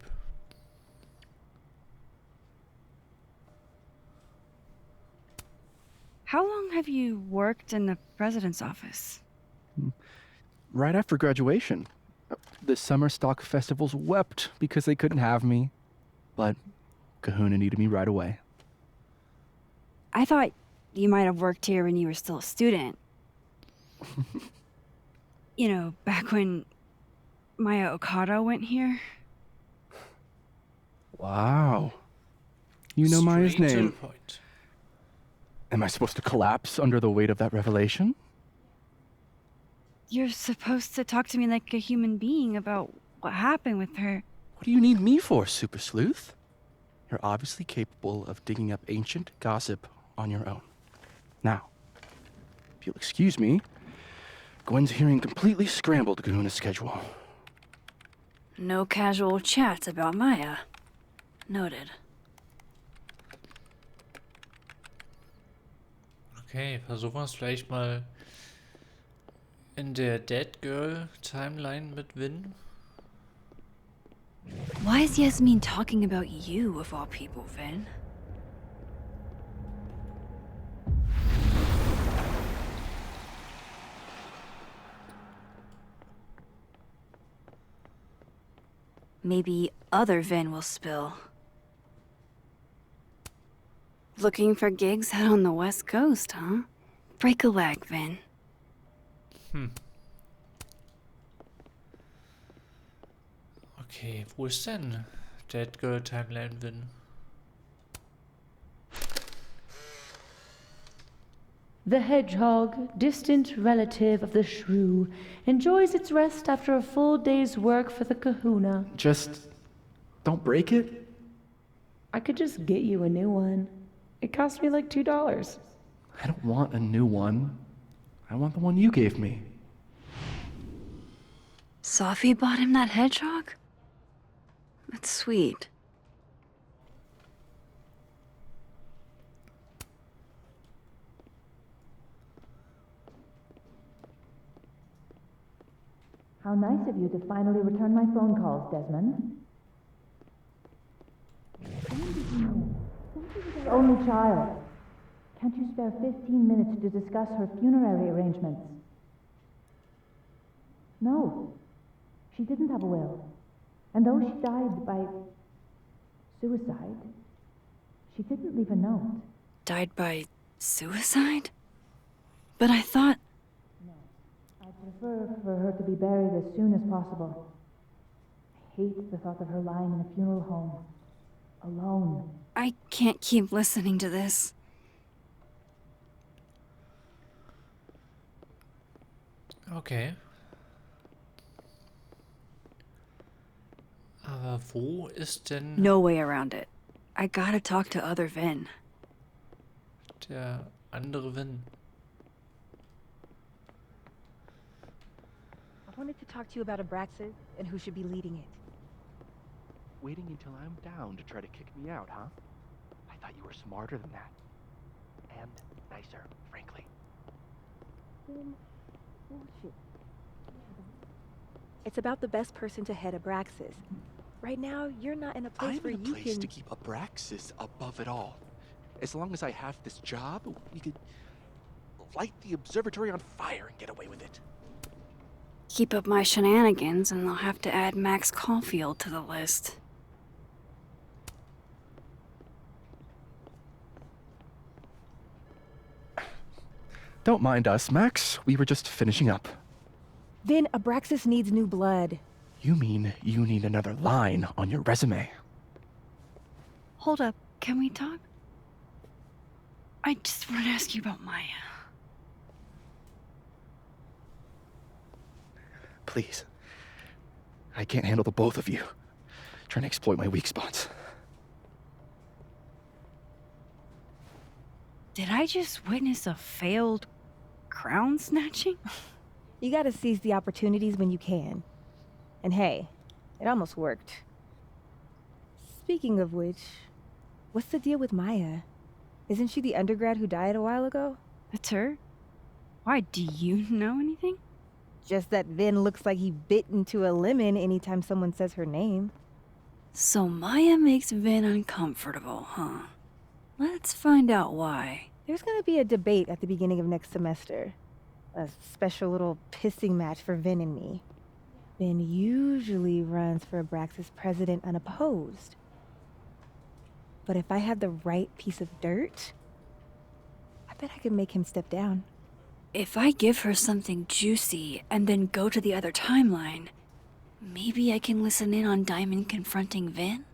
How long have you worked in the president's office? Right after graduation. The summer stock festivals wept because they couldn't have me. But Kahuna needed me right away. I thought you might have worked here when you were still a student. You know, back when Maya Okada went here. Wow. You know Maya's Straight to the name. point. Am I supposed to collapse under the weight of that revelation? You're supposed to talk to me like a human being about what happened with her. What do you need me for, Super Sleuth? You're obviously capable of digging up ancient gossip on your own. Now, if you'll excuse me, Gwen's hearing completely scrambled Kahuna's schedule. No casual chats about Maya. Noted. Okay, versuchen wir es vielleicht mal in der Dead Girl Timeline mit Vin. Why is Yasmin talking about you, of all people, Vin? Maybe other Vin will spill. Looking for gigs out on the West Coast, huh? Break a leg, Vin. Okay, wo ist denn Dead Girl Timeline Vin? The hedgehog, distant relative of the shrew, enjoys its rest after a full day's work for the kahuna. Just don't break it? I could just get you a new one. It cost me like $2. I don't want a new one. I want the one you gave me. Sophie bought him that hedgehog? That's sweet. How nice of you to finally return my phone calls, Desmond. Your only child. Can't you spare 15 minutes to discuss her funerary arrangements? No. She didn't have a will. And though she died by suicide, she didn't leave a note. Died by suicide? But I thought... I prefer for her to be buried as soon as possible. I hate the thought of her lying in a funeral home, alone. I can't keep listening to this. Okay. Aber wo ist denn No way around it. I gotta talk to other Vin. der andere Vin? I wanted to talk to you about Abraxas and who should be leading it. Waiting until I'm down to try to kick me out, huh? I thought you were smarter than that. And nicer, frankly. Bullshit. It's about the best person to head Abraxas. Right now, you're not in a place where you can... to keep Abraxas above it all. As long as I have this job, we could light the observatory on fire and get away with it. Keep up my shenanigans and they'll have to add Max Caulfield to the list. Don't mind us, Max. We were just finishing up. Then Abraxas needs new blood. You mean you need another line on your resume? Hold up, can we talk? I just want to ask you about Maya. Please. I can't handle the both of you. Trying to exploit my weak spots. Did I just witness a failed crown snatching? You gotta seize the opportunities when you can. And hey, it almost worked. Speaking of which, what's the deal with Maya? Isn't she the undergrad who died a while ago? That's her? Why, do you know anything? Just that Vin looks like he bit into a lemon anytime someone says her name. So Maya makes Vin uncomfortable, huh? Let's find out why. There's gonna be a debate at the beginning of next semester. A special little pissing match for Vin and me. Vin usually runs for Abraxas president unopposed. But if I had the right piece of dirt, I bet I could make him step down. If I give her something juicy and then go to the other timeline, maybe I can listen in on Diamond confronting Vin?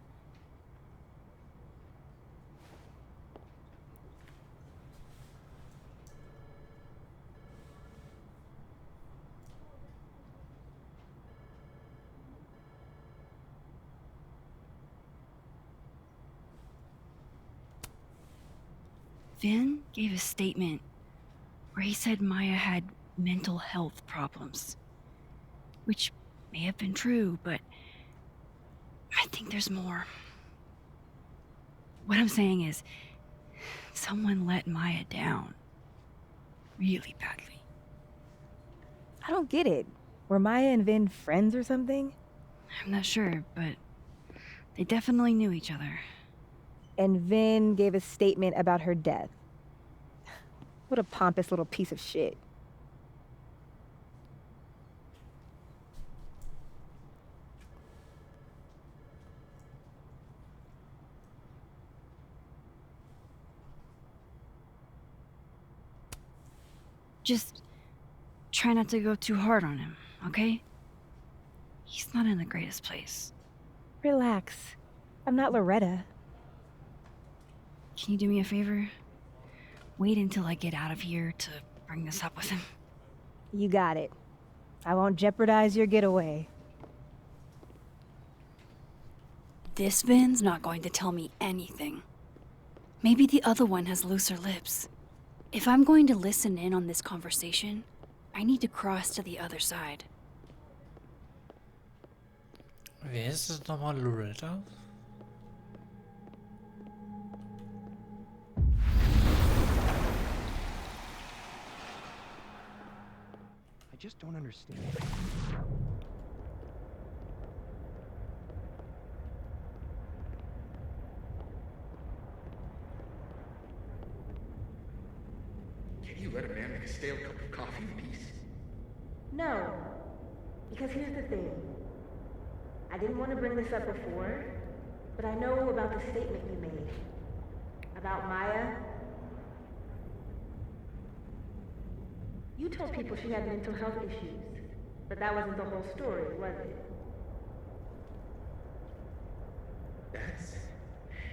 Vin gave a statement where he said Maya had mental health problems. Which may have been true, but I think there's more. What I'm saying is, someone let Maya down. Really badly. I don't get it. Were Maya and Vin friends or something? I'm not sure, but they definitely knew each other. And Vin gave a statement about her death. What a pompous little piece of shit. Just try not to go too hard on him, okay? He's not in the greatest place. Relax. I'm not Loretta. Can you do me a favor? Wait until I get out of here to bring this up with him. You got it. I won't jeopardize your getaway. This Vin's not going to tell me anything. Maybe the other one has looser lips. If I'm going to listen in on this conversation, I need to cross to the other side. Wer ist das nochmal, Loretta? I just don't understand. Can you let a man make a stale cup of coffee in peace? No. Because here's the thing. I didn't want to bring this up before, but I know about the statement you made. About Maya. You told people she had mental health issues, but that wasn't the whole story, was it? That's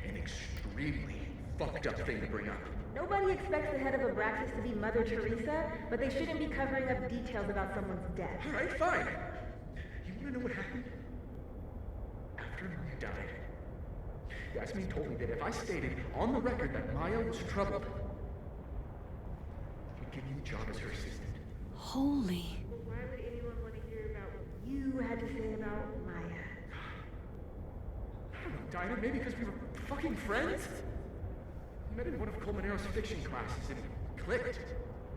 an extremely fucked up thing to bring up. Nobody expects the head of Abraxas to be Mother Teresa, but they shouldn't be covering up details about someone's death. All right, fine. You want to know what happened? After Maya died, Yasmin told me that if I stated on the record that Maya was troubled, he'd give me the job as her assistant. Holy. Why would anyone want to hear about what you had to say about Maya? I don't know, Dinah, maybe because we were fucking friends? I met in one of Colmenaro's fiction classes and it clicked.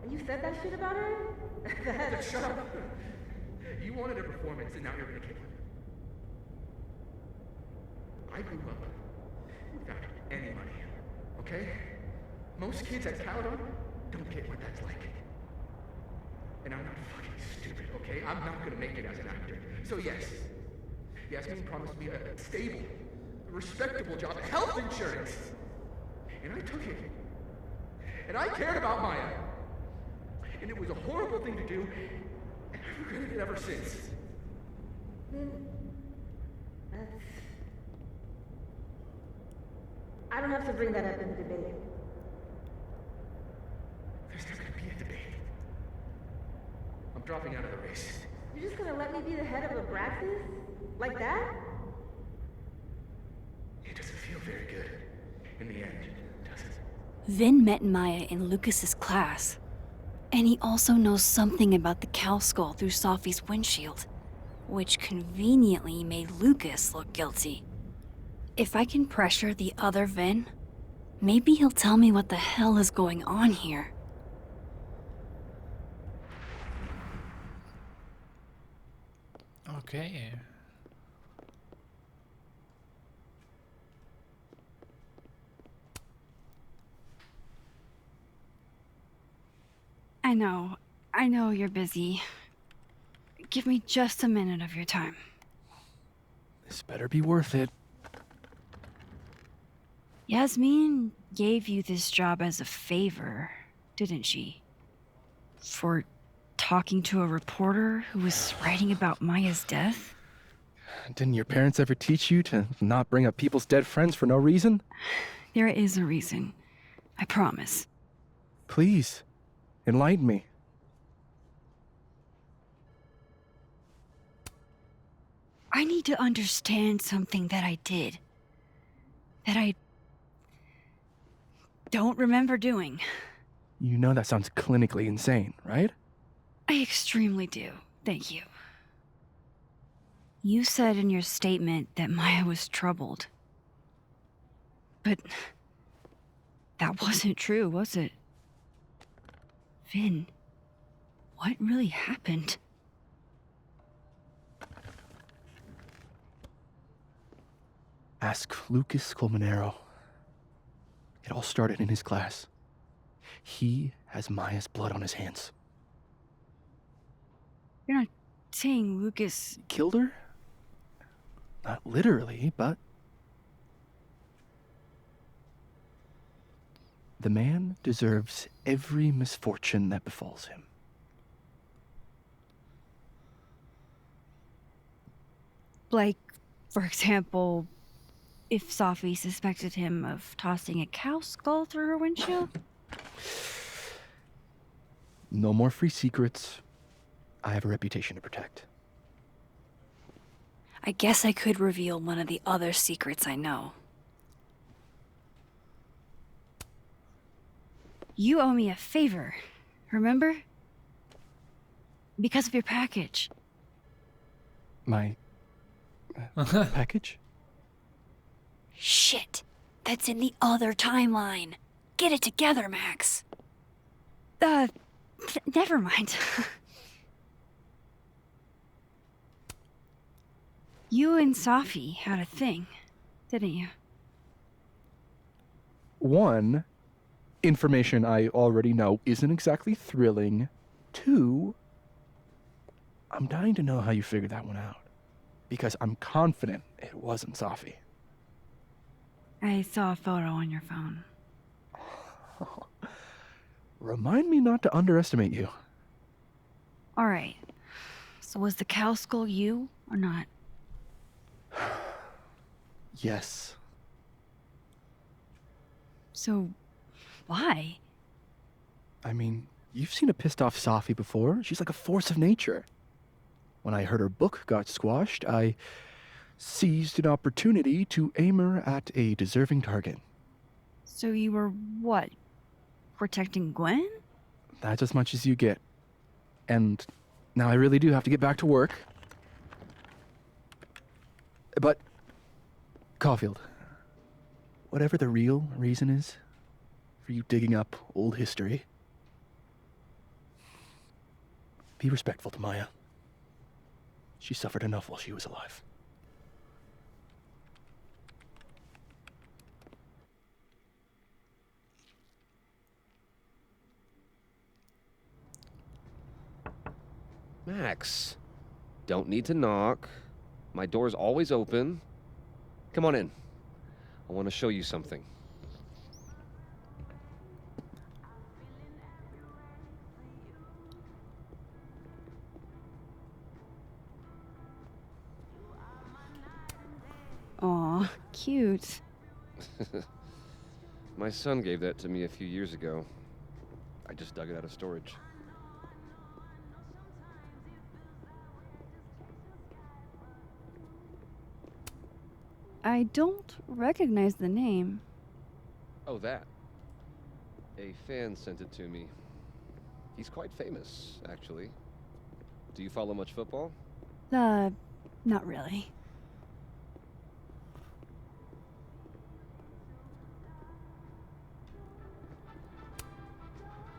And you said that shit about her? Shut up. You wanted a performance and now you're gonna kill it. I grew up without any money, okay? Most kids at Caledon don't get what that's like. And I'm not fucking stupid, okay? I'm not gonna make it as an actor. So yes, Yasmin promised me a stable, respectable job, health insurance. And I took it. And I cared about Maya. And it was a horrible thing to do, and I've regretted it ever since. That's... I don't have to bring that up in the debate. There's not gonna be a debate. I'm dropping out of the race. You're just gonna let me be the head of Abraxas? Like that? It doesn't feel very good in the end, does it? Vin met Maya in Lucas's class. And he also knows something about the cow skull through Sophie's windshield, which conveniently made Lucas look guilty. If I can pressure the other Vin, maybe he'll tell me what the hell is going on here. Okay. I know you're busy. Give me just a minute of your time. This better be worth it. Yasmin gave you this job as a favor, didn't she? For talking to a reporter who was writing about Maya's death? Didn't your parents ever teach you to not bring up people's dead friends for no reason? There is a reason. I promise. Please, enlighten me. I need to understand something that I did. That I don't remember doing. You know that sounds clinically insane, right? I extremely do. Thank you. You said in your statement that Maya was troubled. But that wasn't true, was it? Vin, what really happened? Ask Lucas Colmenero. It all started in his class. He has Maya's blood on his hands. You're not saying Lucas Killed her? Not literally, but... The man deserves every misfortune that befalls him. Like, for example, if Sophie suspected him of tossing a cow skull through her windshield? No more free secrets. I have a reputation to protect. I guess I could reveal one of the other secrets I know. You owe me a favor, remember? Because of your package. My... package? Shit, that's in the other timeline. Get it together, Max. Never mind. You and Sophie had a thing, didn't you? One, information I already know isn't exactly thrilling. Two, I'm dying to know how you figured that one out. Because I'm confident it wasn't Sophie. I saw a photo on your phone. Remind me not to underestimate you. All right. So was the cow skull you or not? Yes. So, why? I mean, you've seen a pissed off Sophie before. She's like a force of nature. When I heard her book got squashed, I seized an opportunity to aim her at a deserving target. So you were what? Protecting Gwen? That's as much as you get. And now I really do have to get back to work. But, Caulfield, whatever the real reason is for you digging up old history, be respectful to Maya. She suffered enough while she was alive. Max, don't need to knock. My door's always open. Come on in. I want to show you something. Aw, cute. My son gave that to me a few years ago. I just dug it out of storage. I don't recognize the name. Oh, that. A fan sent it to me. He's quite famous, actually. Do you follow much football? Not really.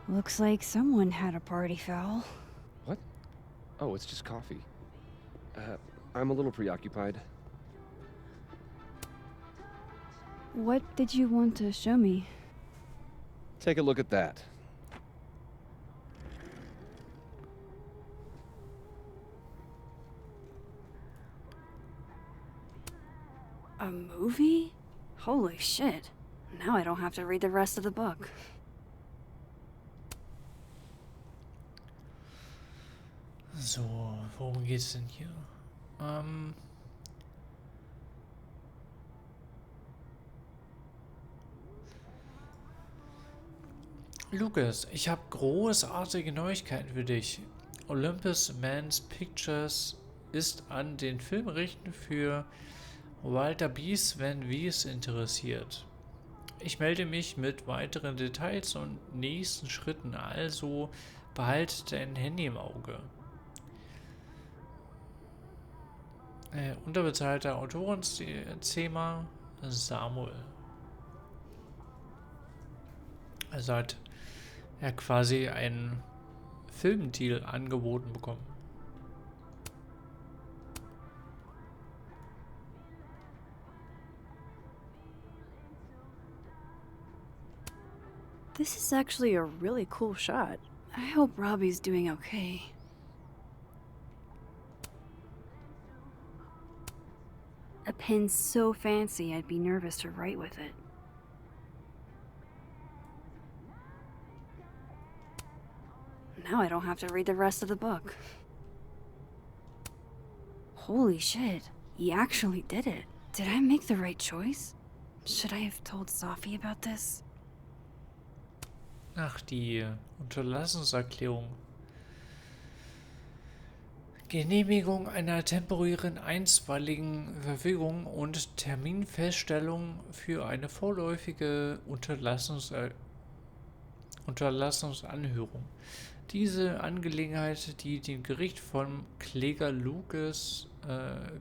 Looks like someone had a party foul. What? Oh, it's just coffee. I'm a little preoccupied. What did you want to show me? Take a look at that. A movie? Holy shit. Now I don't have to read the rest of the book. So, worum geht's denn hier? Lucas, ich habe großartige Neuigkeiten für dich. Olympus Men's Pictures ist an den Filmrechten für Walter Bies, wenn Wies interessiert. Ich melde mich mit weiteren Details und nächsten Schritten, also Behalt dein Handy im Auge. Unterbezahlter Autorenzimmer Samuel. Also hat er quasi einen Filmdeal angeboten bekommen. This is actually a really cool shot. I hope Robbie's doing okay. A pen so fancy I'd be nervous to write with it. Now I don't have to read the rest of the book. Holy shit, he actually did it. Did I make the right choice? Should I have told Sophie about this? Ach, die Unterlassungserklärung. Genehmigung einer temporären einstweiligen Verfügung und Terminfeststellung für eine vorläufige Unterlassungsanhörung. Diese Angelegenheit, die dem Gericht von Kläger Lucas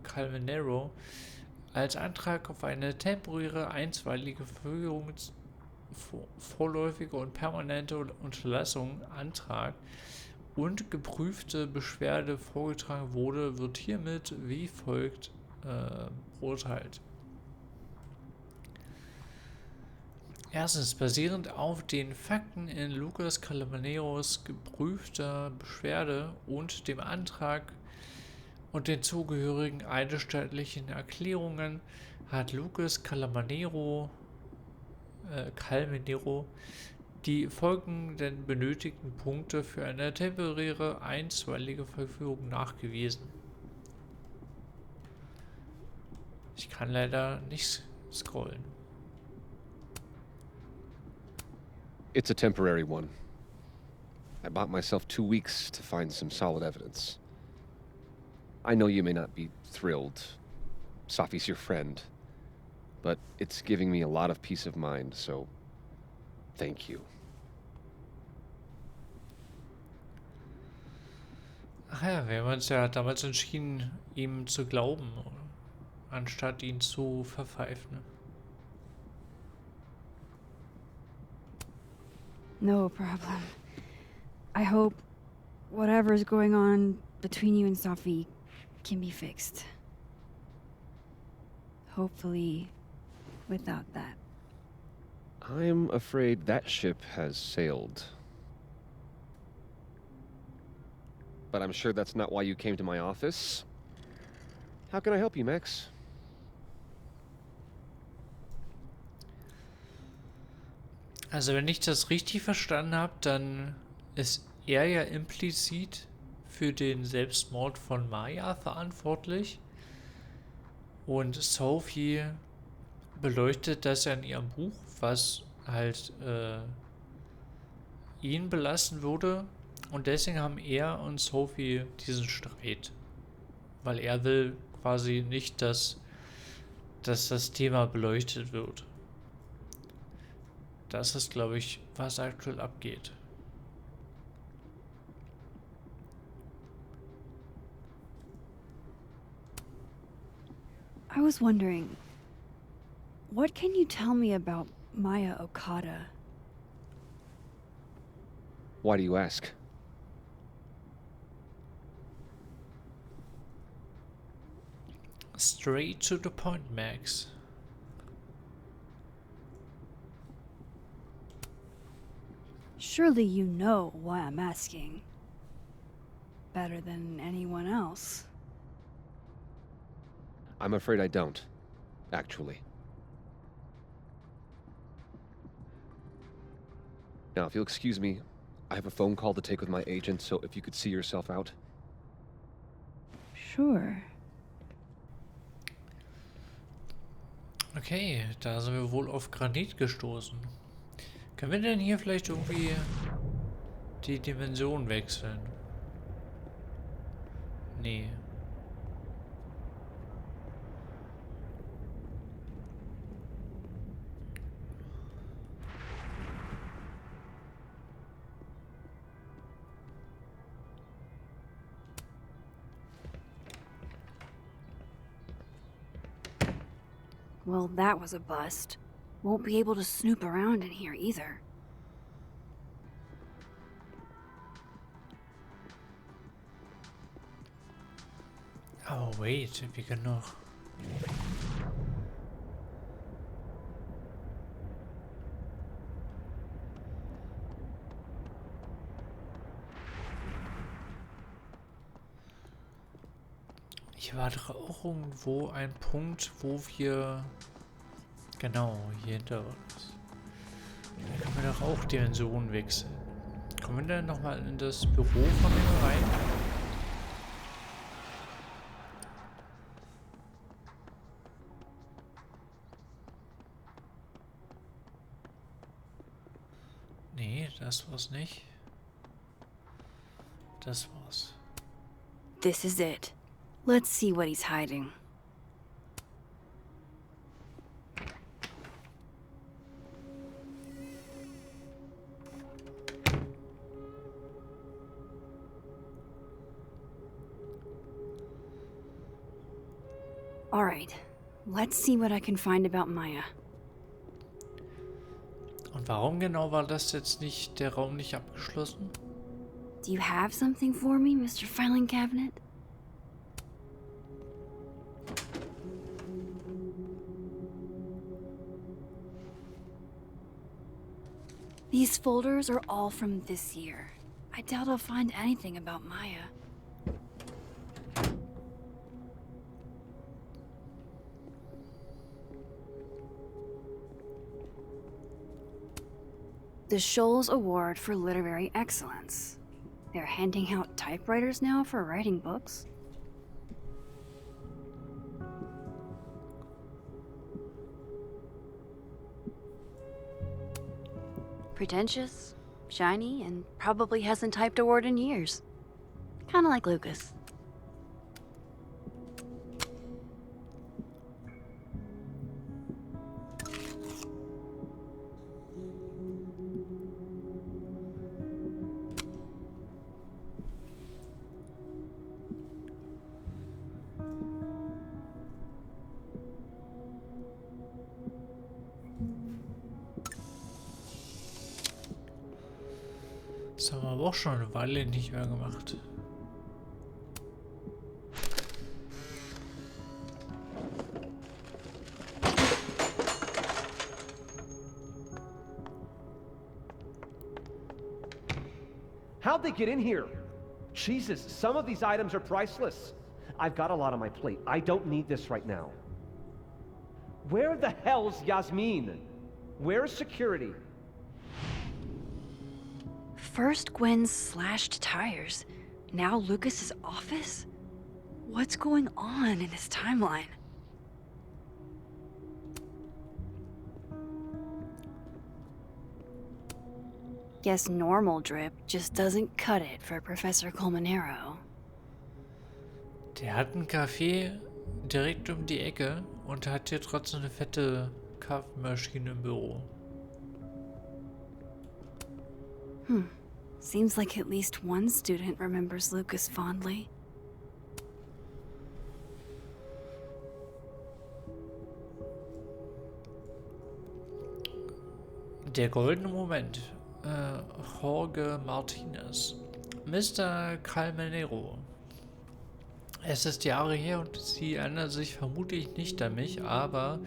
Calvenero als Antrag auf eine temporäre einstweilige Verfügung, vorläufige und permanente Unterlassung Antrag und geprüfte Beschwerde vorgetragen wurde, wird hiermit wie folgt beurteilt. Erstens, basierend auf den Fakten in Lucas Calamaneros geprüfter Beschwerde und dem Antrag und den zugehörigen eidesstattlichen Erklärungen hat Lucas Calamenero die folgenden benötigten Punkte für eine temporäre einstweilige Verfügung nachgewiesen. Ich kann leider nicht scrollen. It's a temporary one. I bought myself 2 weeks to find some solid evidence. I know you may not be thrilled. Sophie's your friend. But it's giving me a lot of peace of mind, so thank you. Ach ja, wir haben uns ja damals entschieden, ihm zu glauben, anstatt ihn zu verpfeifen. No problem. I hope whatever's going on between you and Sophie can be fixed. Hopefully, without that. I'm afraid that ship has sailed. But I'm sure that's not why you came to my office. How can I help you, Max? Also wenn ich das richtig verstanden habe, dann ist er ja implizit für den Selbstmord von Maya verantwortlich. Und Sophie beleuchtet das ja in ihrem Buch, was halt ihn belasten würde. Und deswegen haben er und Sophie diesen Streit. Weil er will quasi nicht, dass das Thema beleuchtet wird. Das ist, glaube ich, was aktuell abgeht. I was wondering, what can you tell me about Maya Okada? Why do you ask? Straight to the point, Max. Surely you know why I'm asking. Better than anyone else. I'm afraid I don't, actually. Now, if you'll excuse me, I have a phone call to take with my agent, so if you could see yourself out. Sure. Okay, da sind wir wohl auf Granit gestoßen. Können wir denn hier vielleicht irgendwie die Dimension wechseln? Nee. Well, that was a bust. Won't be able to snoop around in here either. Oh, wait, wir können noch... Hier war doch auch irgendwo ein Punkt, wo wir... Genau, hier hinter uns. Da können wir doch auch Dimensionen wechseln. Kommen wir dann nochmal in das Büro von ihm rein? Nee, das war's nicht. Das war's. This is it. Let's see what he's hiding. All right, let's see what I can find about Maya. Und warum genau war das jetzt nicht, der Raum nicht abgeschlossen? Do you have something for me, Mr. Filing Cabinet? These folders are all from this year. I doubt I'll find anything about Maya. The Scholes Award for Literary Excellence. They're handing out typewriters now for writing books. Pretentious, shiny, and probably hasn't typed a word in years. Kinda like Lucas. Das haben wir aber auch schon eine Weile nicht mehr gemacht. How'd they get in here? Jesus, some of these items are priceless. I've got a lot on my plate. I don't need this right now. Where the hell's Yasmin? Where's security? First Gwen's slashed tires, now Lucas's office? What's going on in his timeline? Guess normal drip just doesn't cut it for Professor Colmenero. Der hat einen Café direkt um die Ecke und hat hier trotzdem eine fette Kaffeemaschine im Büro. Seems like at least one student remembers Lucas fondly. Der goldene Moment. Jorge Martinez. Mr. Colmenero. Es ist Jahre her und Sie erinnern sich vermutlich nicht an mich, aber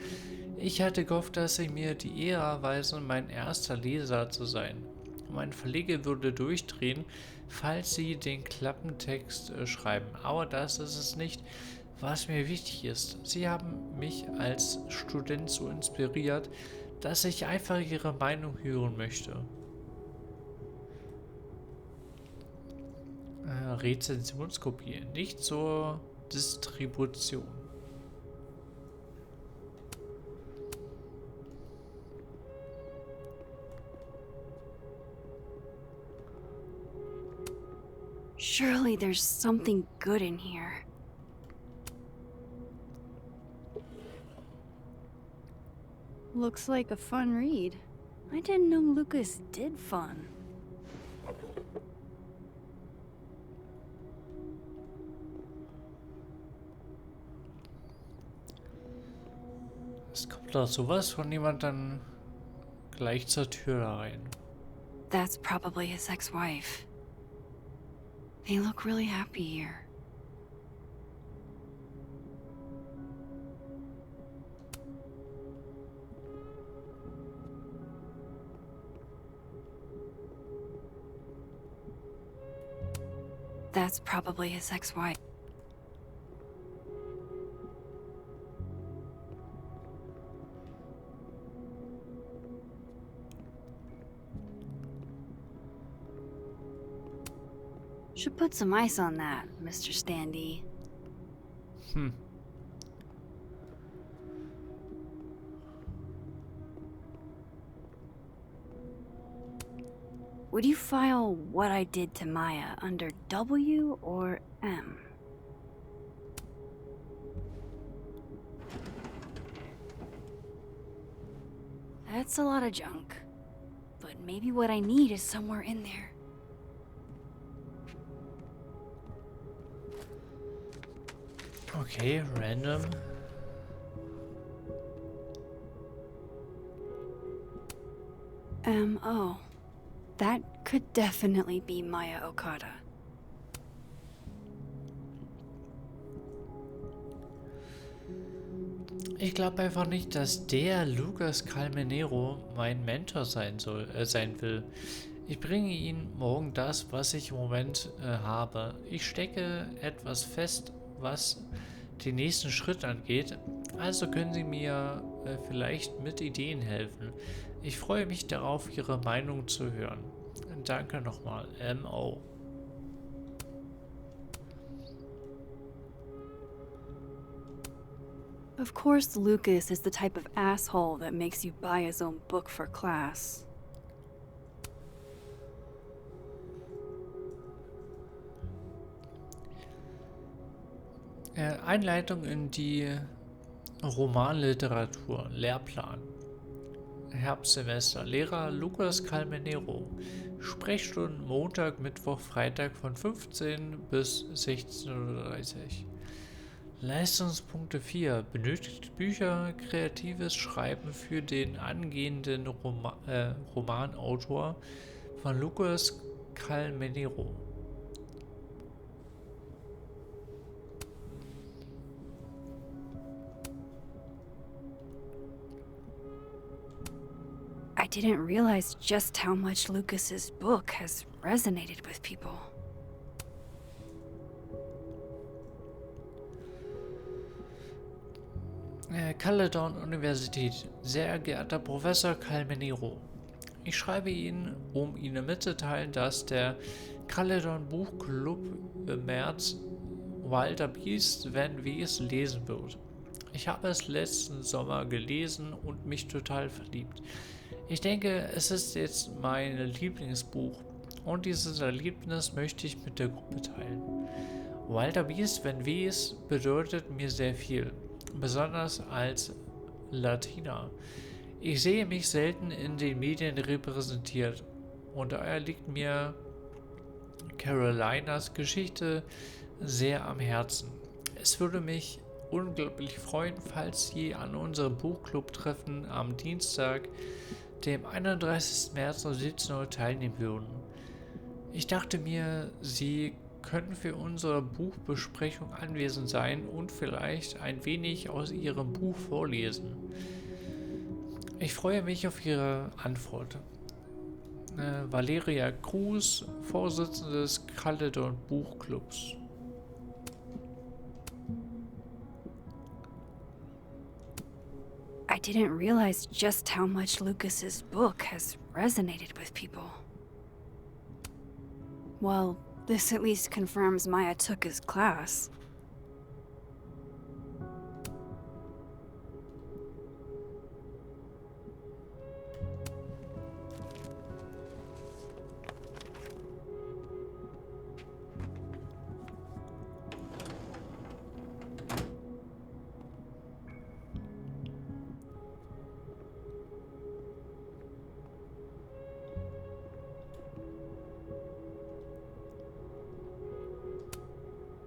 ich hatte gehofft, dass Sie mir die Ehre erweisen, mein erster Leser zu sein. Mein Verleger würde durchdrehen, falls Sie den Klappentext schreiben. Aber das ist es nicht, was mir wichtig ist. Sie haben mich als Student so inspiriert, dass ich einfach Ihre Meinung hören möchte. Rezensionskopie, nicht zur Distribution. Surely there's something good in here. Looks like a fun read. I didn't know Lucas did fun. Es kommt doch sowas von jemand dann gleich zur Tür rein. That's probably his ex-wife. They look really happy here. That's probably his ex-wife. Should put some ice on that, Mr. Standy. Would you file what I did to Maya under W or M? That's a lot of junk. But maybe what I need is somewhere in there. Okay, random. M.O. That could definitely be Maya Okada. Ich glaube einfach nicht, dass der Lucas Calmenero mein Mentor sein will. Ich bringe ihm morgen das, was ich im Moment habe. Ich stecke etwas fest, was den nächsten Schritt angeht. Also können Sie mir vielleicht mit Ideen helfen. Ich freue mich darauf, Ihre Meinung zu hören. Danke nochmal, M.O. Of course, Lucas is the type of asshole that makes you buy his own book for class. Einleitung in die Romanliteratur, Lehrplan. Herbstsemester, Lehrer Lucas Calmenero. Sprechstunden Montag, Mittwoch, Freitag von 15 bis 16:30 Uhr. Leistungspunkte 4. Benötigt Bücher, kreatives Schreiben für den angehenden Romanautor von Lucas Calmenero. I didn't realize just how much Lucas's book has resonated with people. Caledon Universität. Sehr geehrter Professor Calmenero, ich schreibe Ihnen, um Ihnen mitzuteilen, dass der Caledon Buchclub im März Wild Beast Van Wees lesen wird. Ich habe es letzten Sommer gelesen und mich total verliebt. Ich denke, es ist jetzt mein Lieblingsbuch und dieses Erlebnis möchte ich mit der Gruppe teilen. Wild Beast Van Wees bedeutet mir sehr viel, besonders als Latina. Ich sehe mich selten in den Medien repräsentiert und daher liegt mir Carolinas Geschichte sehr am Herzen. Es würde mich unglaublich freuen, falls Sie an unserem Buchclub-Treffen am Dienstag, dem 31. März um 17 Uhr teilnehmen würden. Ich dachte mir, Sie könnten für unsere Buchbesprechung anwesend sein und vielleicht ein wenig aus Ihrem Buch vorlesen. Ich freue mich auf Ihre Antwort. Valeria Cruz, Vorsitzende des Caledon Buchclubs. I didn't realize just how much Lucas's book has resonated with people. Well, this at least confirms Maya took his class.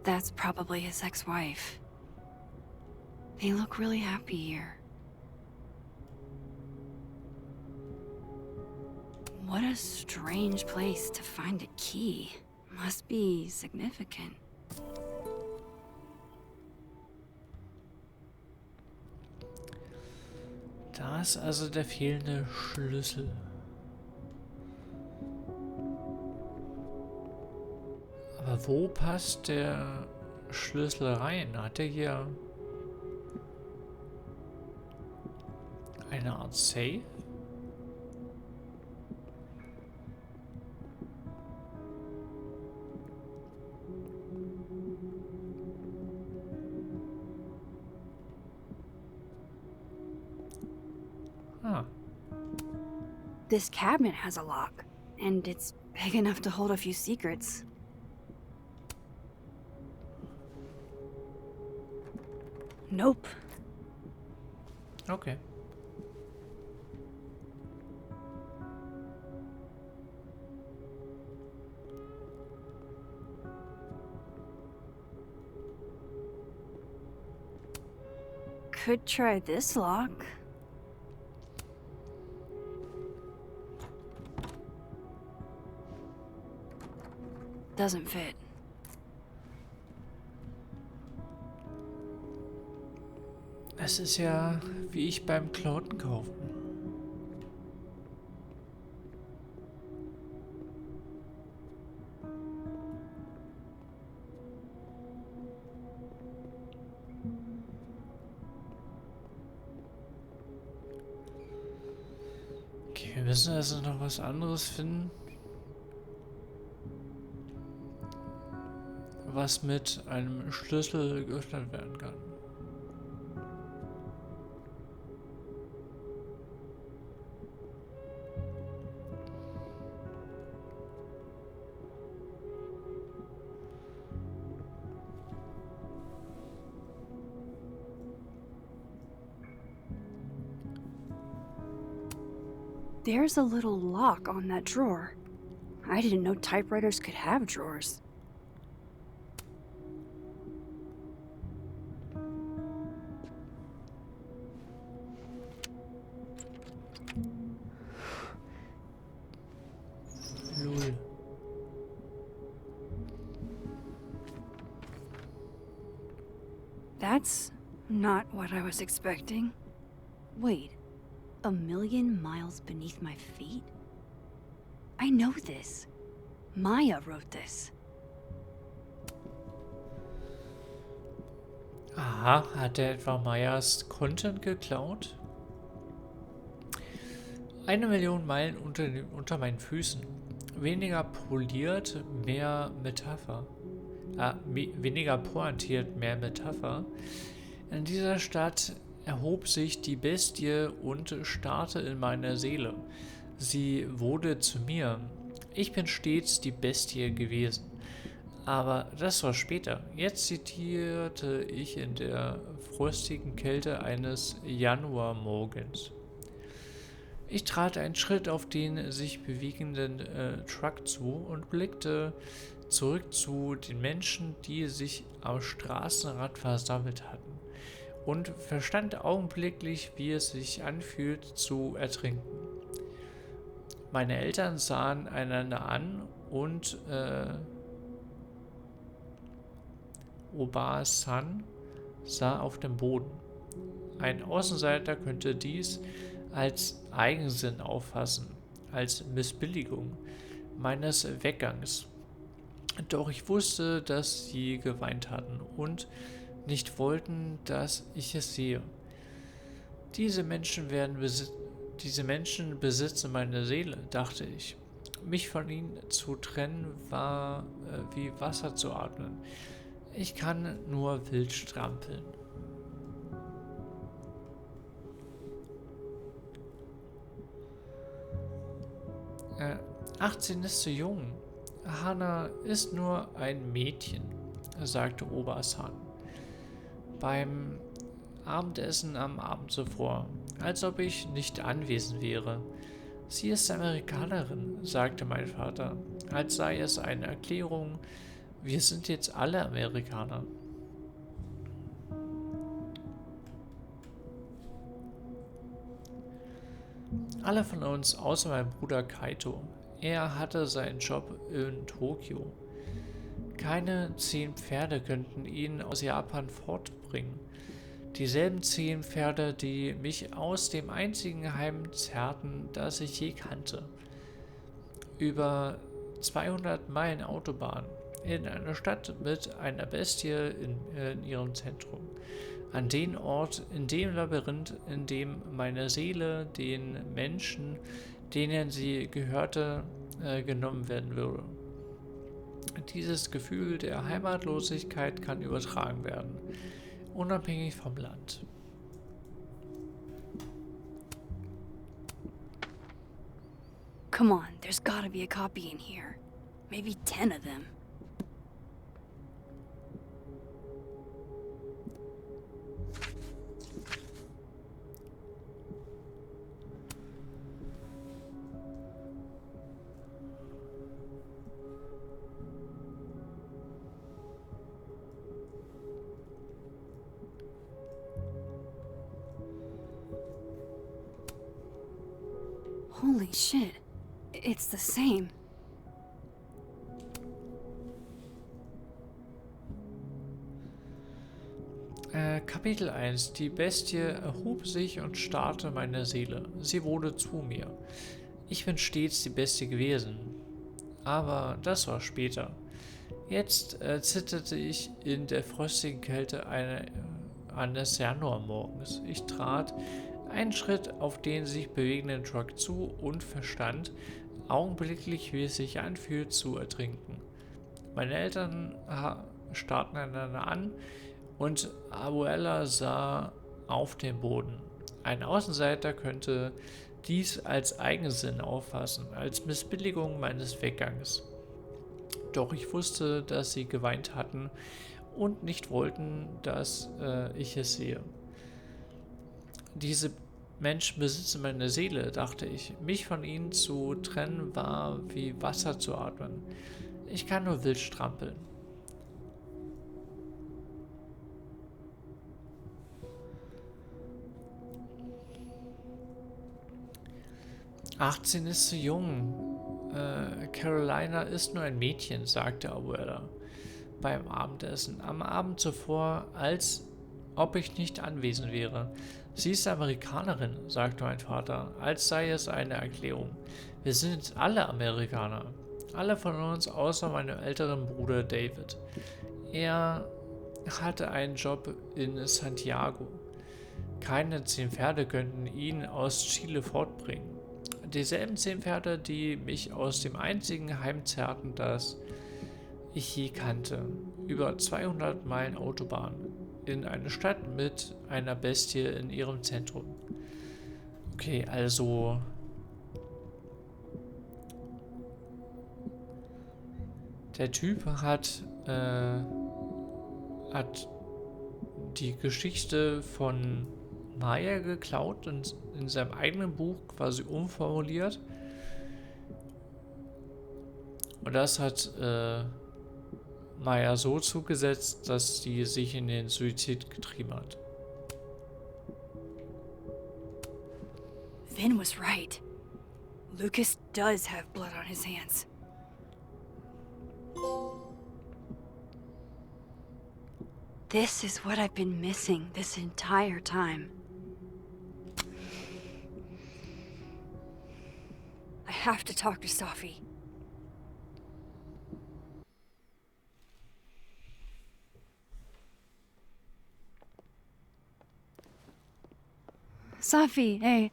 That's probably his ex-wife. They look really happy here. What a strange place to find a key. Must be significant. Da ist also der fehlende Schlüssel. Aber wo passt der Schlüssel rein? Hat er hier eine Art Safe? Ah. This cabinet has a lock, and it's big enough to hold a few secrets. Nope. Okay. Could try this lock. Doesn't fit. Es ist ja wie ich beim Klamotten kaufen. Okay, wir müssen also noch was anderes finden, was mit einem Schlüssel geöffnet werden kann. There's a little lock on that drawer. I didn't know typewriters could have drawers. Lol. That's not what I was expecting. Wait, a million miles beneath my feet? I know this. Maya wrote this. Aha, hat er etwa Mayas Content geklaut? 1 Million Meilen unter meinen Füßen. Weniger poliert, mehr Metapher. Weniger pointiert, mehr Metapher. In dieser Stadt erhob sich die Bestie und starrte in meine Seele. Sie wurde zu mir. Ich bin stets die Bestie gewesen. Aber das war später. Jetzt zitierte ich in der frostigen Kälte eines Januarmorgens. Ich trat einen Schritt auf den sich bewegenden Truck zu und blickte zurück zu den Menschen, die sich am Straßenrand versammelt hatten, und verstand augenblicklich, wie es sich anfühlt, zu ertrinken. Meine Eltern sahen einander an und Oba-san sah auf dem Boden. Ein Außenseiter könnte dies als Eigensinn auffassen, als Missbilligung meines Weggangs. Doch ich wusste, dass sie geweint hatten und nicht wollten, dass ich es sehe. Diese Menschen besitzen meine Seele, dachte ich. Mich von ihnen zu trennen war wie Wasser zu atmen. Ich kann nur wild strampeln. 18 ist zu jung. Hana ist nur ein Mädchen, sagte Oba-san beim Abendessen am Abend zuvor, als ob ich nicht anwesend wäre. Sie ist Amerikanerin, sagte mein Vater, als sei es eine Erklärung. Wir sind jetzt alle Amerikaner. Alle von uns, außer mein Bruder Kaito. Er hatte seinen Job in Tokio. Keine 10 Pferde könnten ihn aus Japan fortbringen. Dieselben 10 Pferde, die mich aus dem einzigen Heim zerrten, das ich je kannte. Über 200 Meilen Autobahn in einer Stadt mit einer Bestie in ihrem Zentrum. An den Ort, in dem Labyrinth, in dem meine Seele den Menschen, denen sie gehörte, genommen werden würde. Dieses Gefühl der Heimatlosigkeit kann übertragen werden, unabhängig vom Land. Come on, there's gotta be a copy in here. Maybe 10 of them. Holy shit. It's the same. Kapitel 1. Die Bestie erhob sich und starrte meine Seele. Sie wurde zu mir. Ich bin stets die Bestie gewesen. Aber das war später. Jetzt zitterte ich in der frostigen Kälte eines Januarmorgens. Ich trat einen Schritt auf den sich bewegenden Truck zu und verstand augenblicklich, wie es sich anfühlt, zu ertrinken. Meine Eltern starrten einander an und Abuela sah auf den Boden. Ein Außenseiter könnte dies als Eigensinn auffassen, als Missbilligung meines Weggangs. Doch ich wusste, dass sie geweint hatten und nicht wollten, dass ich es sehe. Diese Menschen besitzen meine Seele, dachte ich. Mich von ihnen zu trennen war wie Wasser zu atmen. Ich kann nur wild strampeln. »18 ist zu jung. Carolina ist nur ein Mädchen«, sagte Abuela beim Abendessen. Am Abend zuvor, als ob ich nicht anwesend wäre. »Sie ist Amerikanerin«, sagte mein Vater, als sei es eine Erklärung. »Wir sind alle Amerikaner. Alle von uns, außer meinem älteren Bruder David. Er hatte einen Job in Santiago. Keine 10 Pferde könnten ihn aus Chile fortbringen. Dieselben 10 Pferde, die mich aus dem einzigen Heim zerrten, das ich je kannte. Über 200 Meilen Autobahn. In eine Stadt mit einer Bestie in ihrem Zentrum.« Okay, also der Typ hat die Geschichte von Maya geklaut und in seinem eigenen Buch quasi umformuliert. Und das hat Maya so zugesetzt, dass sie sich in den Suizid getrieben hat. Vin was right. Lucas does have blood on his hands. This is what I've been missing this entire time. I have to talk to Safi. Safi, hey.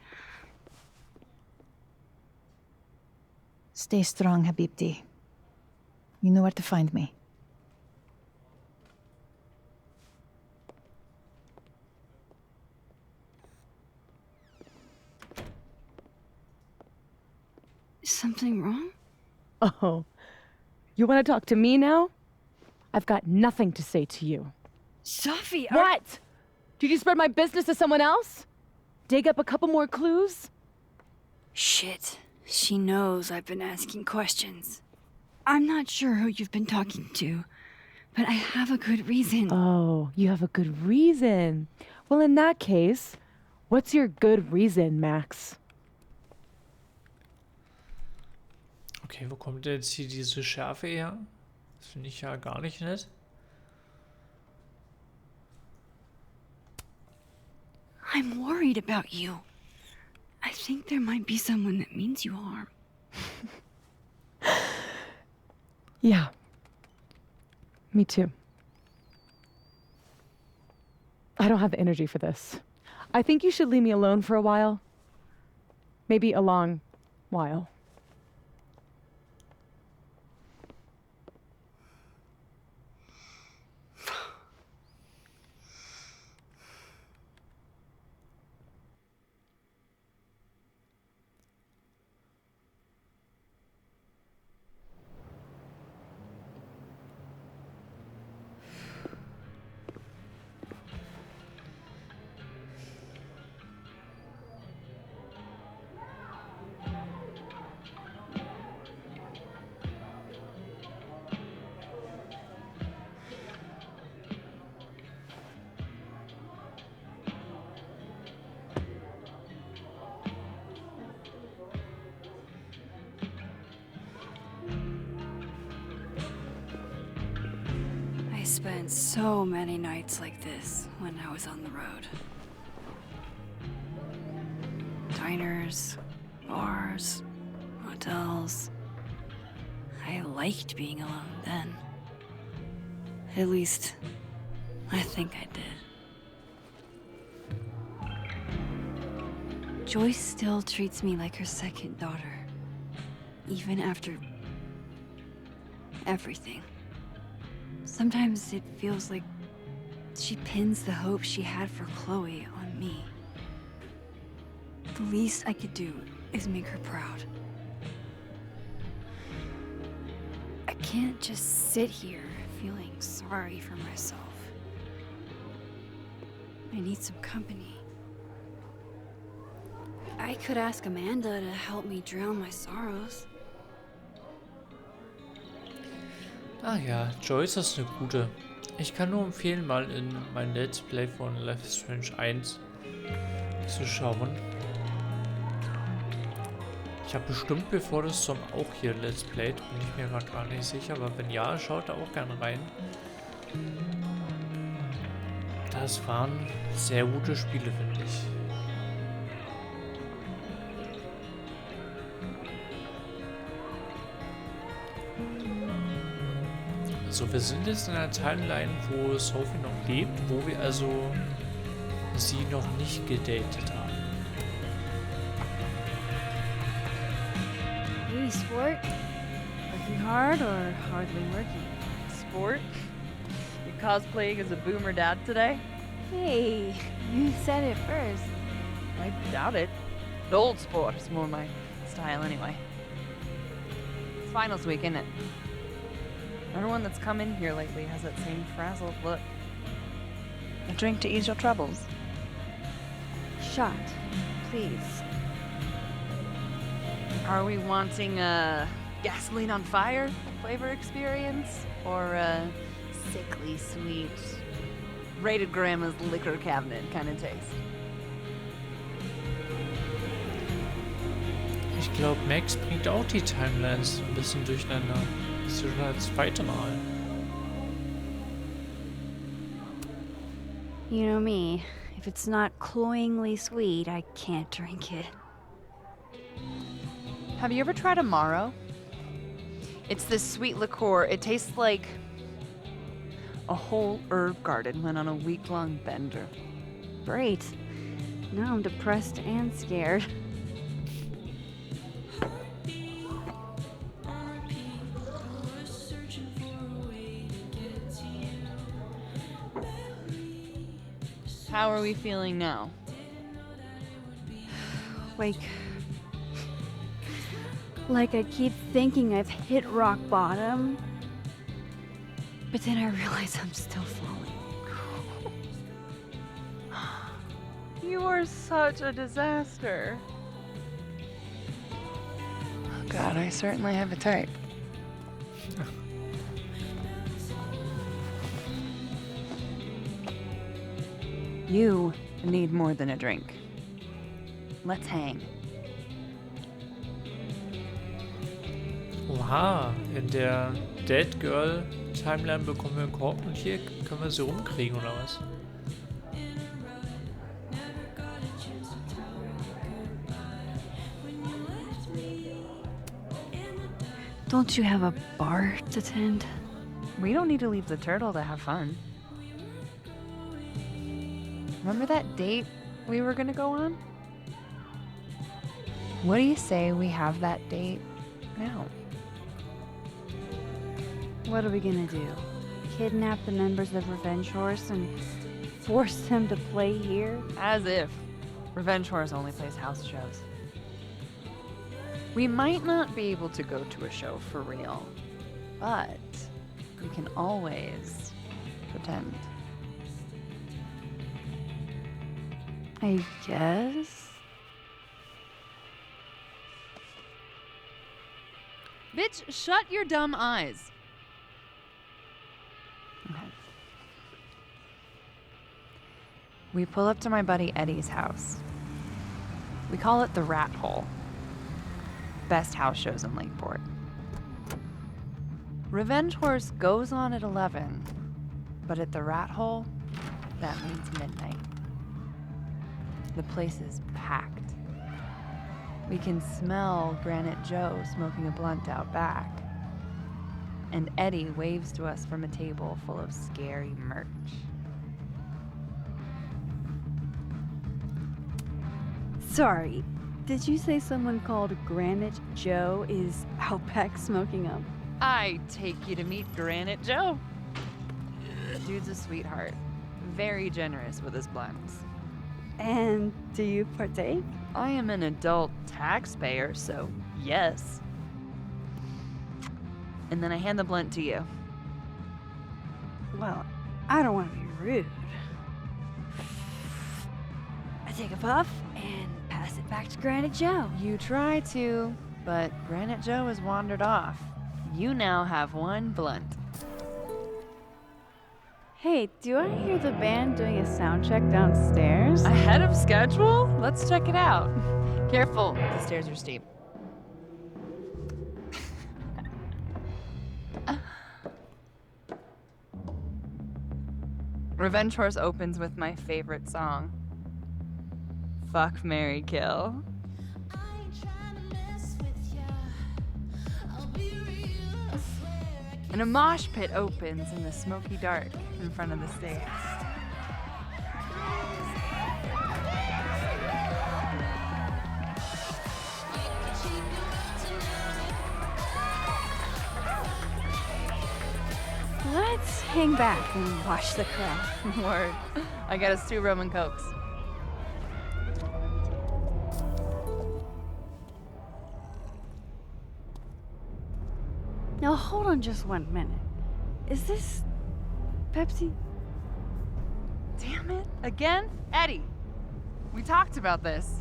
Stay strong, Habibti. You know where to find me. Is something wrong? Oh, you want to talk to me now? I've got nothing to say to you. Safi, What? Did you spread my business to someone else? Dig up a couple more clues? Shit. She knows I've been asking questions. I'm not sure who you've been talking to, but I have a good reason. Oh, you have a good reason. Well, in that case, what's your good reason, Max? Okay, wo kommt denn jetzt hier diese Schärfe her? Das finde ich ja gar nicht nett. I'm worried about you. I think there might be someone that means you harm. Yeah. Me too. I don't have the energy for this. I think you should leave me alone for a while. Maybe a long while. I spent so many nights like this when I was on the road. Diners, bars, hotels. I liked being alone then. At least, I think I did. Joyce still treats me like her second daughter. Even after everything. Sometimes it feels like she pins the hope she had for Chloe on me. The least I could do is make her proud. I can't just sit here feeling sorry for myself. I need some company. I could ask Amanda to help me drown my sorrows. Ah ja, Joyce ist eine gute. Ich kann nur empfehlen, mal in mein Let's Play von Life is Strange 1 zu schauen. Ich habe bestimmt, bevor das Tom auch hier Let's Playt, bin ich mir gerade gar nicht sicher, aber wenn ja, schaut da auch gerne rein. Das waren sehr gute Spiele, finde ich. Also wir sind jetzt in einer Timeline, wo Sophie noch lebt, wo wir also sie noch nicht gedatet haben. Hey, sport. Working hard or hardly working? Sport? You're cosplaying as a boomer dad today? Hey, you said it first. I doubt it. The old sport is more my style anyway. It's finals week, isn't it? Everyone that's come in here lately has that same frazzled look. A drink to ease your troubles. Shot, please. Are we wanting a gasoline on fire flavor experience? Or a sickly sweet, rated grandma's liquor cabinet kind of taste? Ich glaube, Max bringt auch die Timelines ein bisschen durcheinander. Das ist schon das zweite Mal. You know me. If it's not cloyingly sweet, I can't drink it. Have you ever tried Amaro? It's this sweet liqueur. It tastes like a whole herb garden went on a week-long bender. Great. Now I'm depressed and scared. How are we feeling now? Like I keep thinking I've hit rock bottom, but then I realize I'm still falling. You are such a disaster. Oh God, I certainly have a type. You need more than a drink. Let's hang. Oha, in der Dead Girl Timeline bekommen wir einen Korb und hier können wir sie rumkriegen, oder was? Don't you have a bar to tend? We don't need to leave the turtle to have fun. Remember that date we were gonna go on? What do you say we have that date now? What are we gonna do? Kidnap the members of Revenge Horse and force them to play here? As if. Revenge Horse only plays house shows. We might not be able to go to a show for real, but we can always pretend. I guess. Bitch, shut your dumb eyes. Okay. We pull up to my buddy Eddie's house. We call it the Rat Hole. Best house shows in Lakeport. Revenge Horse goes on at 11, but at the Rat Hole, that means midnight. The place is packed. We can smell Granite Joe smoking a blunt out back. And Eddie waves to us from a table full of scary merch. Sorry, did you say someone called Granite Joe is out back smoking up? I take you to meet Granite Joe. Dude's a sweetheart. Very generous with his blunts. And do you partake? I am an adult taxpayer, so yes. And then I hand the blunt to you. Well, I don't want to be rude. I take a puff and pass it back to Granite Joe. You try to, but Granite Joe has wandered off. You now have one blunt. Hey, do I hear the band doing a sound check downstairs? Ahead of schedule? Let's check it out. Careful, the stairs are steep. Revenge Horse opens with my favorite song. Fuck, marry, kill. And a mosh pit opens in the smoky dark in front of the stage. Let's hang back and watch the crowd. Word. I got us 2 rum and cokes. Now hold on just 1 minute. Is this Pepsi? Damn it. Again? Eddie, we talked about this.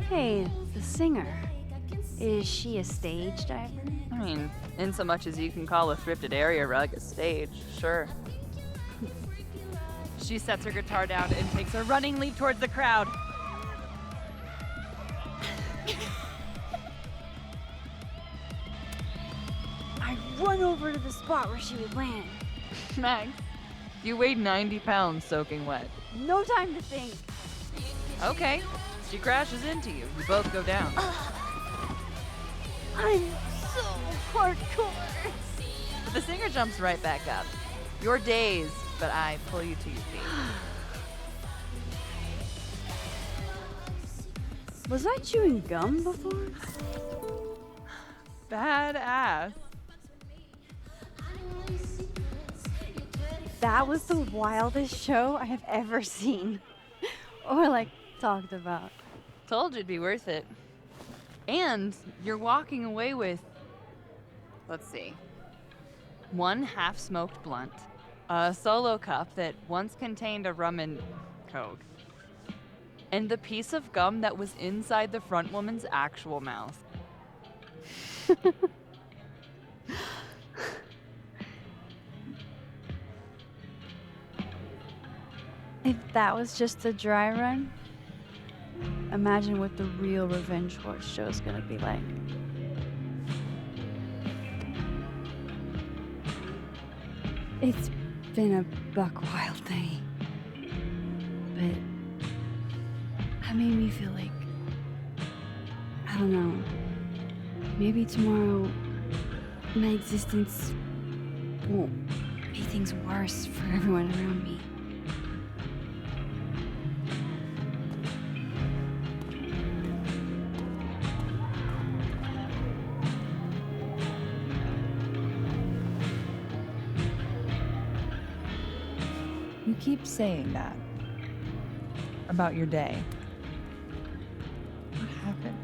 Hey, the singer. Is she a stage diver? I mean, in so much as you can call a thrifted area rug a stage, sure. She sets her guitar down and takes a running leap towards the crowd. I run over to the spot where she would land. Max, you weighed 90 pounds soaking wet. No time to think. Okay, she crashes into you. You both go down. I'm so hardcore. But the singer jumps right back up. You're dazed, but I pull you to your feet. Was I chewing gum before? Badass. That was the wildest show I have ever seen. Or like talked about. Told you it'd be worth it. And you're walking away with, let's see, 1 half-smoked blunt, a solo cup that once contained a rum and coke, and the piece of gum that was inside the front woman's actual mouth. If that was just a dry run, imagine what the real revenge horse show is gonna be like. It's been a buck wild day, but that made me feel like, I don't know, maybe tomorrow my existence won't make things worse for everyone around me. You keep saying that about your day. What happened?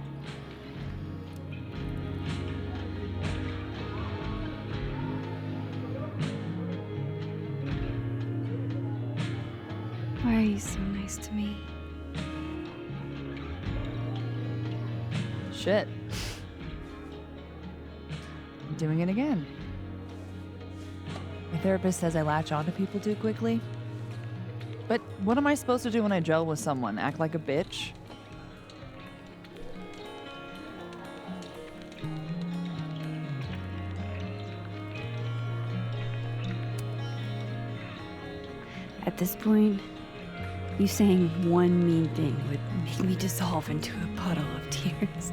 Why are you so nice to me? Shit. I'm doing it again. My therapist says I latch onto people too quickly. But what am I supposed to do when I gel with someone? Act like a bitch? At this point, you saying one mean thing would make me dissolve into a puddle of tears.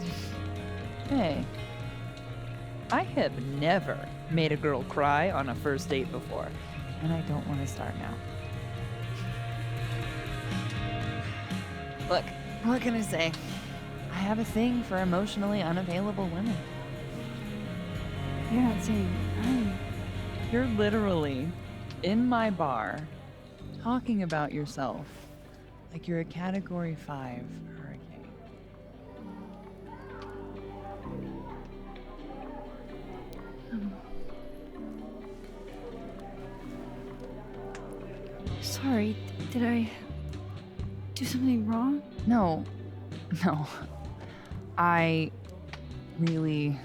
Hey, I have never made a girl cry on a first date before, and I don't want to start now. Look, what can I say? I have a thing for emotionally unavailable women. You're not saying I'm... You're literally in my bar talking about yourself like you're a Category 5 hurricane. Sorry, did I do something wrong? No. I really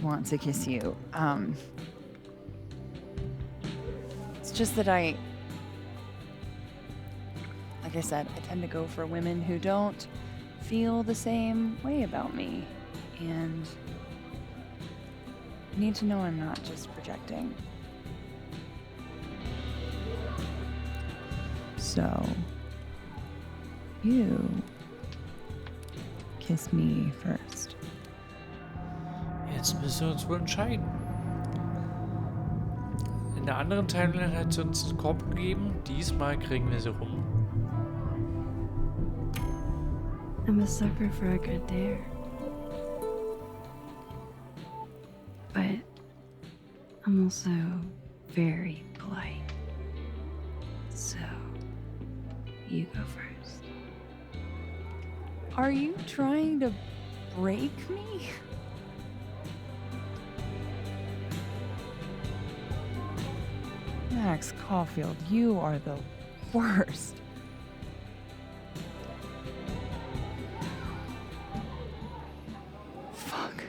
want to kiss you. It's just that like I said, I tend to go for women who don't feel the same way about me. And you need to know I'm not just projecting. So, you kiss me first. Jetzt müssen wir uns wohl entscheiden. In der anderen Timeline hat sie uns einen Korb gegeben. Diesmal kriegen wir sie rum. I'm a sucker for a good dare. But I'm also very polite. So, you go first. Are you trying to break me? Max Caulfield, you are the worst. Fuck.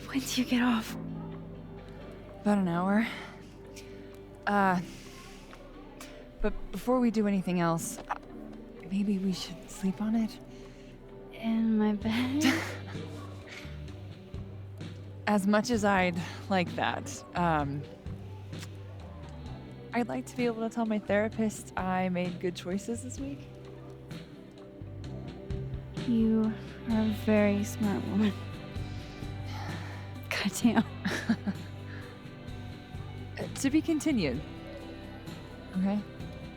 When do you get off? About an hour. But before we do anything else, maybe we should sleep on it? In my bed? As much as I'd like that, I'd like to be able to tell my therapist I made good choices this week. You are a very smart woman. Goddamn. To be continued. Okay?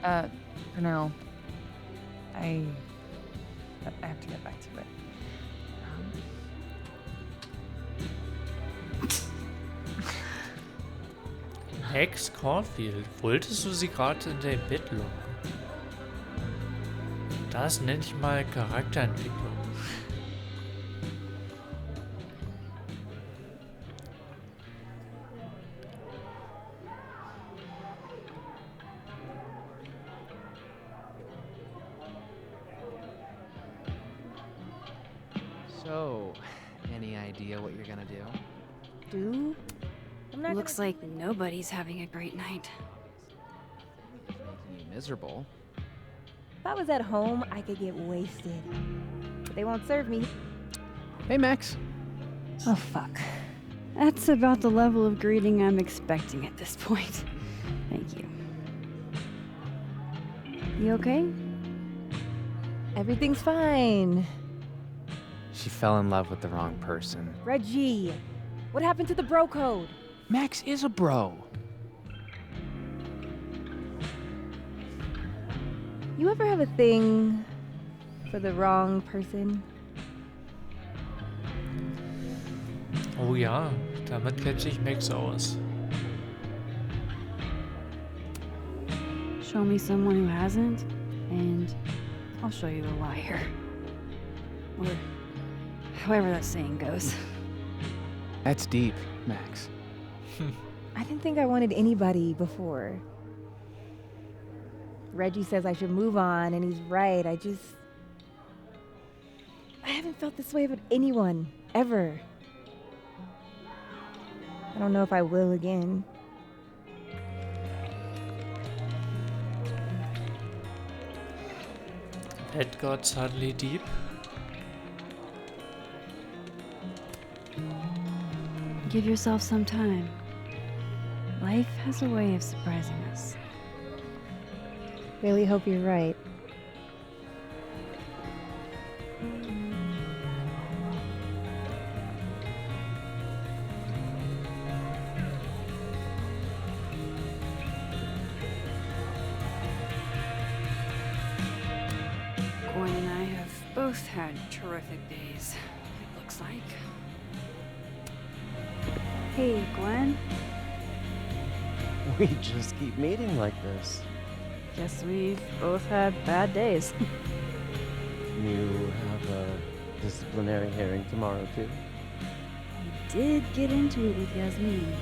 For now, I have to get back to it. Max Caulfield, wolltest du sie gerade in dein Bett locken? Das nenne ich mal Charakterentwicklung. So, any idea what you're gonna do? Do? I'm not Looks like nobody's having a great night. Making you miserable. If I was at home, I could get wasted. But they won't serve me. Hey, Max. Oh, fuck. That's about the level of greeting I'm expecting at this point. Thank you. You okay? Everything's fine. She fell in love with the wrong person. Reggie, what happened to the bro code? Max is a bro. You ever have a thing for the wrong person? Oh ja, damit kennt sich Max aus. Show me someone who hasn't, and I'll show you a liar. Or however that saying goes. That's deep, Max. I didn't think I wanted anybody before. Reggie says I should move on, and he's right. I haven't felt this way about anyone, ever. I don't know if I will again. It got suddenly deep. Give yourself some time. Life has a way of surprising us. Really hope you're right. Gwen and I have both had terrific days, it looks like. Hey, Gwen. We just keep meeting like this. Guess we've both had bad days. You have a disciplinary hearing tomorrow, too? I did get into it with Yasmin.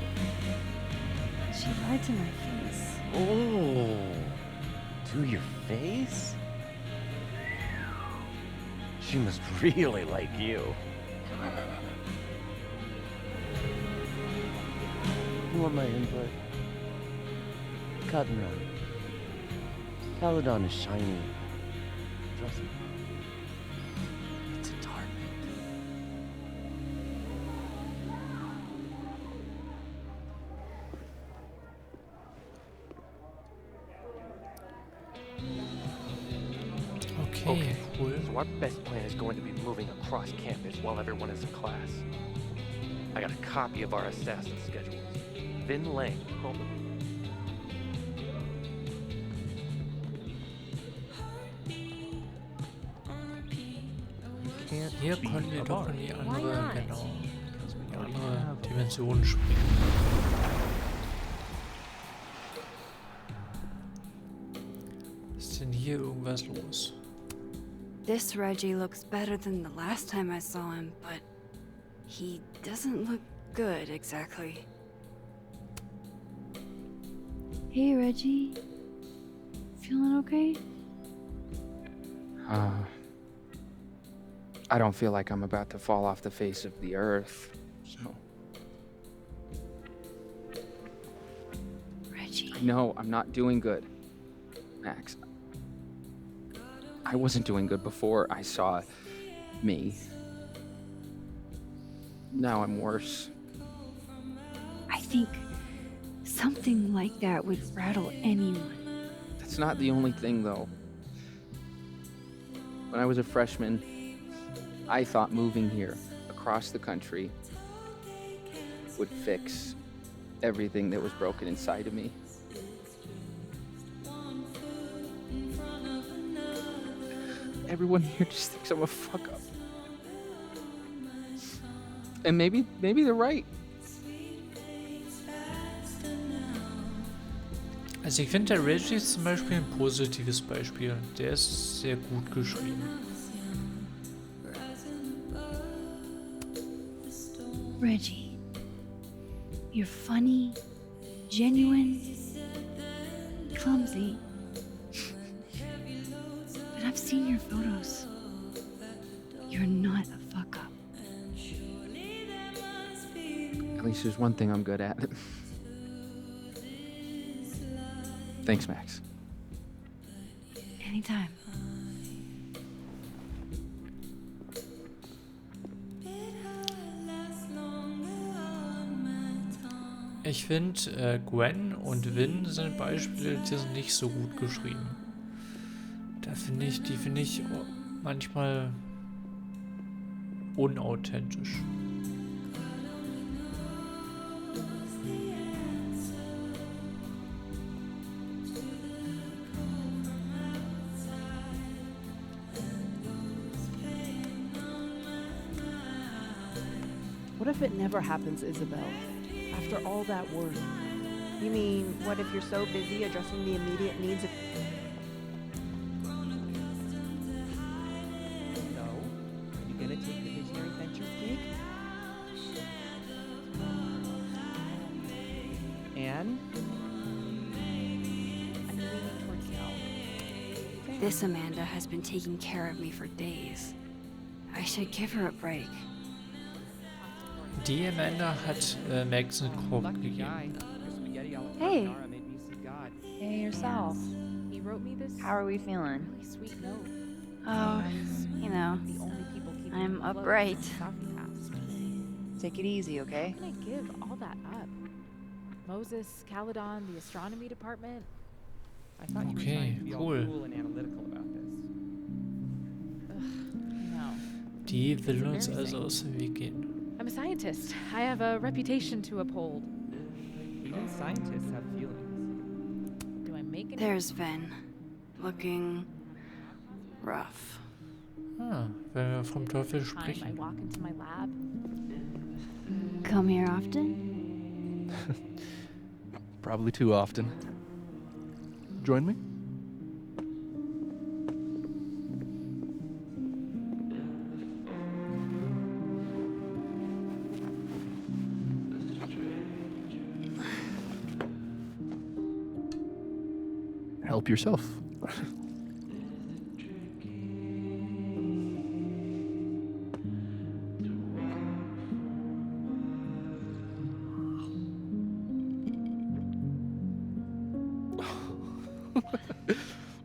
She lied to my face. Oh, to your face? She must really like you. You want my input? Cut and run. Paladon is shiny. Trust me. It's a target. Okay, cool. So our best plan is going to be moving across campus while everyone is in class. I got a copy of our assassin schedules. Vin Lang, hold on. Hier können wir doch in die andere, genau, in die andere Dimension springen. Ist denn hier irgendwas los? This Reggie looks better than the last time I saw him, but he doesn't look good exactly. Hey, Reggie. Feeling okay? I don't feel like I'm about to fall off the face of the earth, so. Reggie. No, I'm not doing good, Max. I wasn't doing good before I saw me. Now I'm worse. I think something like that would rattle anyone. That's not the only thing, though. When I was a freshman, I thought moving here across the country would fix everything that was broken inside of me. Everyone here just thinks I'm a fuck up. And maybe they're right. Also ich finde, der Reggie ist zum Beispiel ein positives Beispiel. Der ist sehr gut geschrieben. Reggie, you're funny, genuine, clumsy. But I've seen your photos. You're not a fuck up. least there's one thing I'm good at. Thanks, Max. Anytime. Ich finde, Gwen und Vin sind Beispiele, die sind nicht so gut geschrieben. Die finde ich manchmal unauthentisch. What if it never happens, Isabel? After all that work? You mean, what if you're so busy addressing the immediate needs of... So, you gonna take the Visionary Ventures gig? And? I'm leaning towards no. This Amanda has been taking care of me for days. I should give her a break. Die Amanda hat Max einen Korb gegeben. Hey. Hey, yourself. He wrote me this. How are we feeling? Really sweet note. Oh, you know, The only people keeping I'm me afloat upright. since Safi passed. Take it easy, okay? How can I give all that up? Moses, Caledon, the astronomy department. I thought you were Okay, trying to be all cool. cool and analytical about this. No. Die will uns also aus dem Weg gehen. I'm a scientist. I have a reputation to uphold. Even scientists have feelings. Do I make it? There's Ven, looking rough. Ah, wenn wir vom Teufel I sprechen. walk into my lab. Come here often? Probably too often. Join me? Help yourself.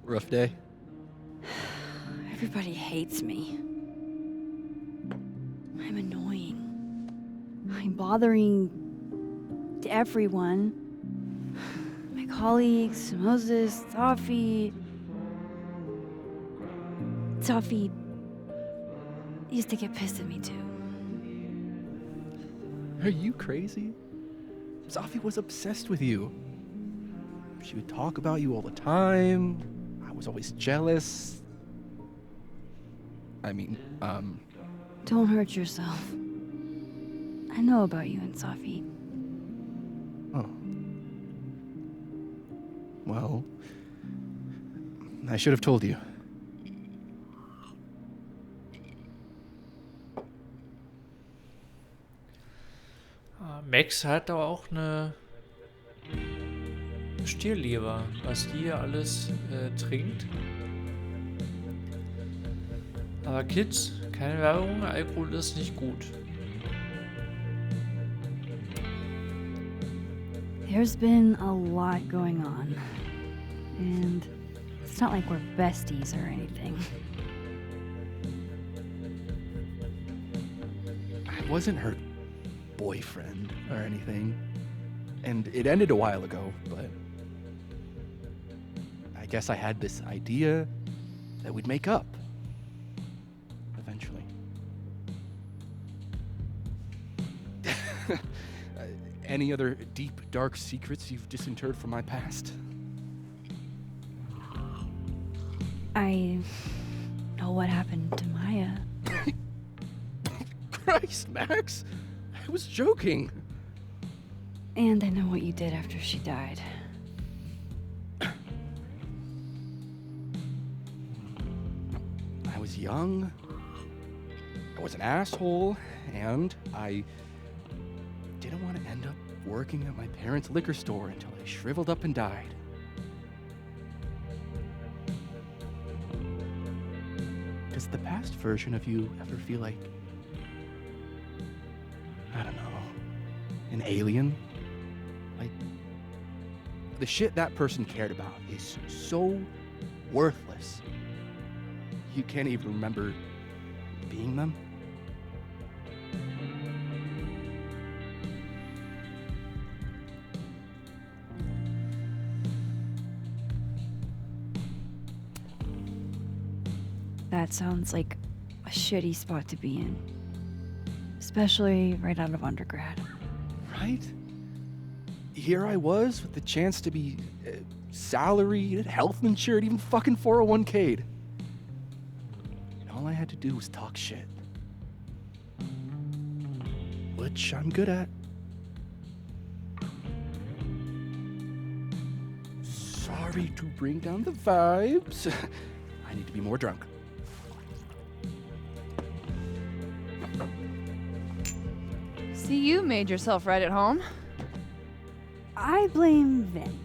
Rough day. Everybody hates me. I'm annoying. I'm bothering everyone. My colleagues, Moses, Safi. Safi used to get pissed at me too. Are you crazy? Safi was obsessed with you. She would talk about you all the time. I was always jealous. I mean, Don't hurt yourself. I know about you and Safi. Oh. Well, I should have told you. Max hat aber auch eine Stierleber, was die hier alles trinkt. Aber Kids, keine Werbung, Alkohol ist nicht gut. There's been a lot going on. And it's not like we're besties or anything. I wasn't her boyfriend or anything. And it ended a while ago, but I guess I had this idea that we'd make up. Eventually. Any other deep, dark secrets you've disinterred from my past? I know what happened to Maya. Christ, Max! I was joking. And I know what you did after she died. I was young, I was an asshole, and I didn't want to end up working at my parents' liquor store until I shriveled up and died. Does the past version of you ever feel like, I don't know, An alien? Like, the shit that person cared about is so worthless. You can't even remember being them. That sounds like a shitty spot to be in. Especially right out of undergrad. Right? Here I was with the chance to be salaried, health insured, even fucking 401k'd. And all I had to do was talk shit. Which I'm good at. Sorry to bring down the vibes. I need to be more drunk. See, you made yourself right at home. I blame Vin.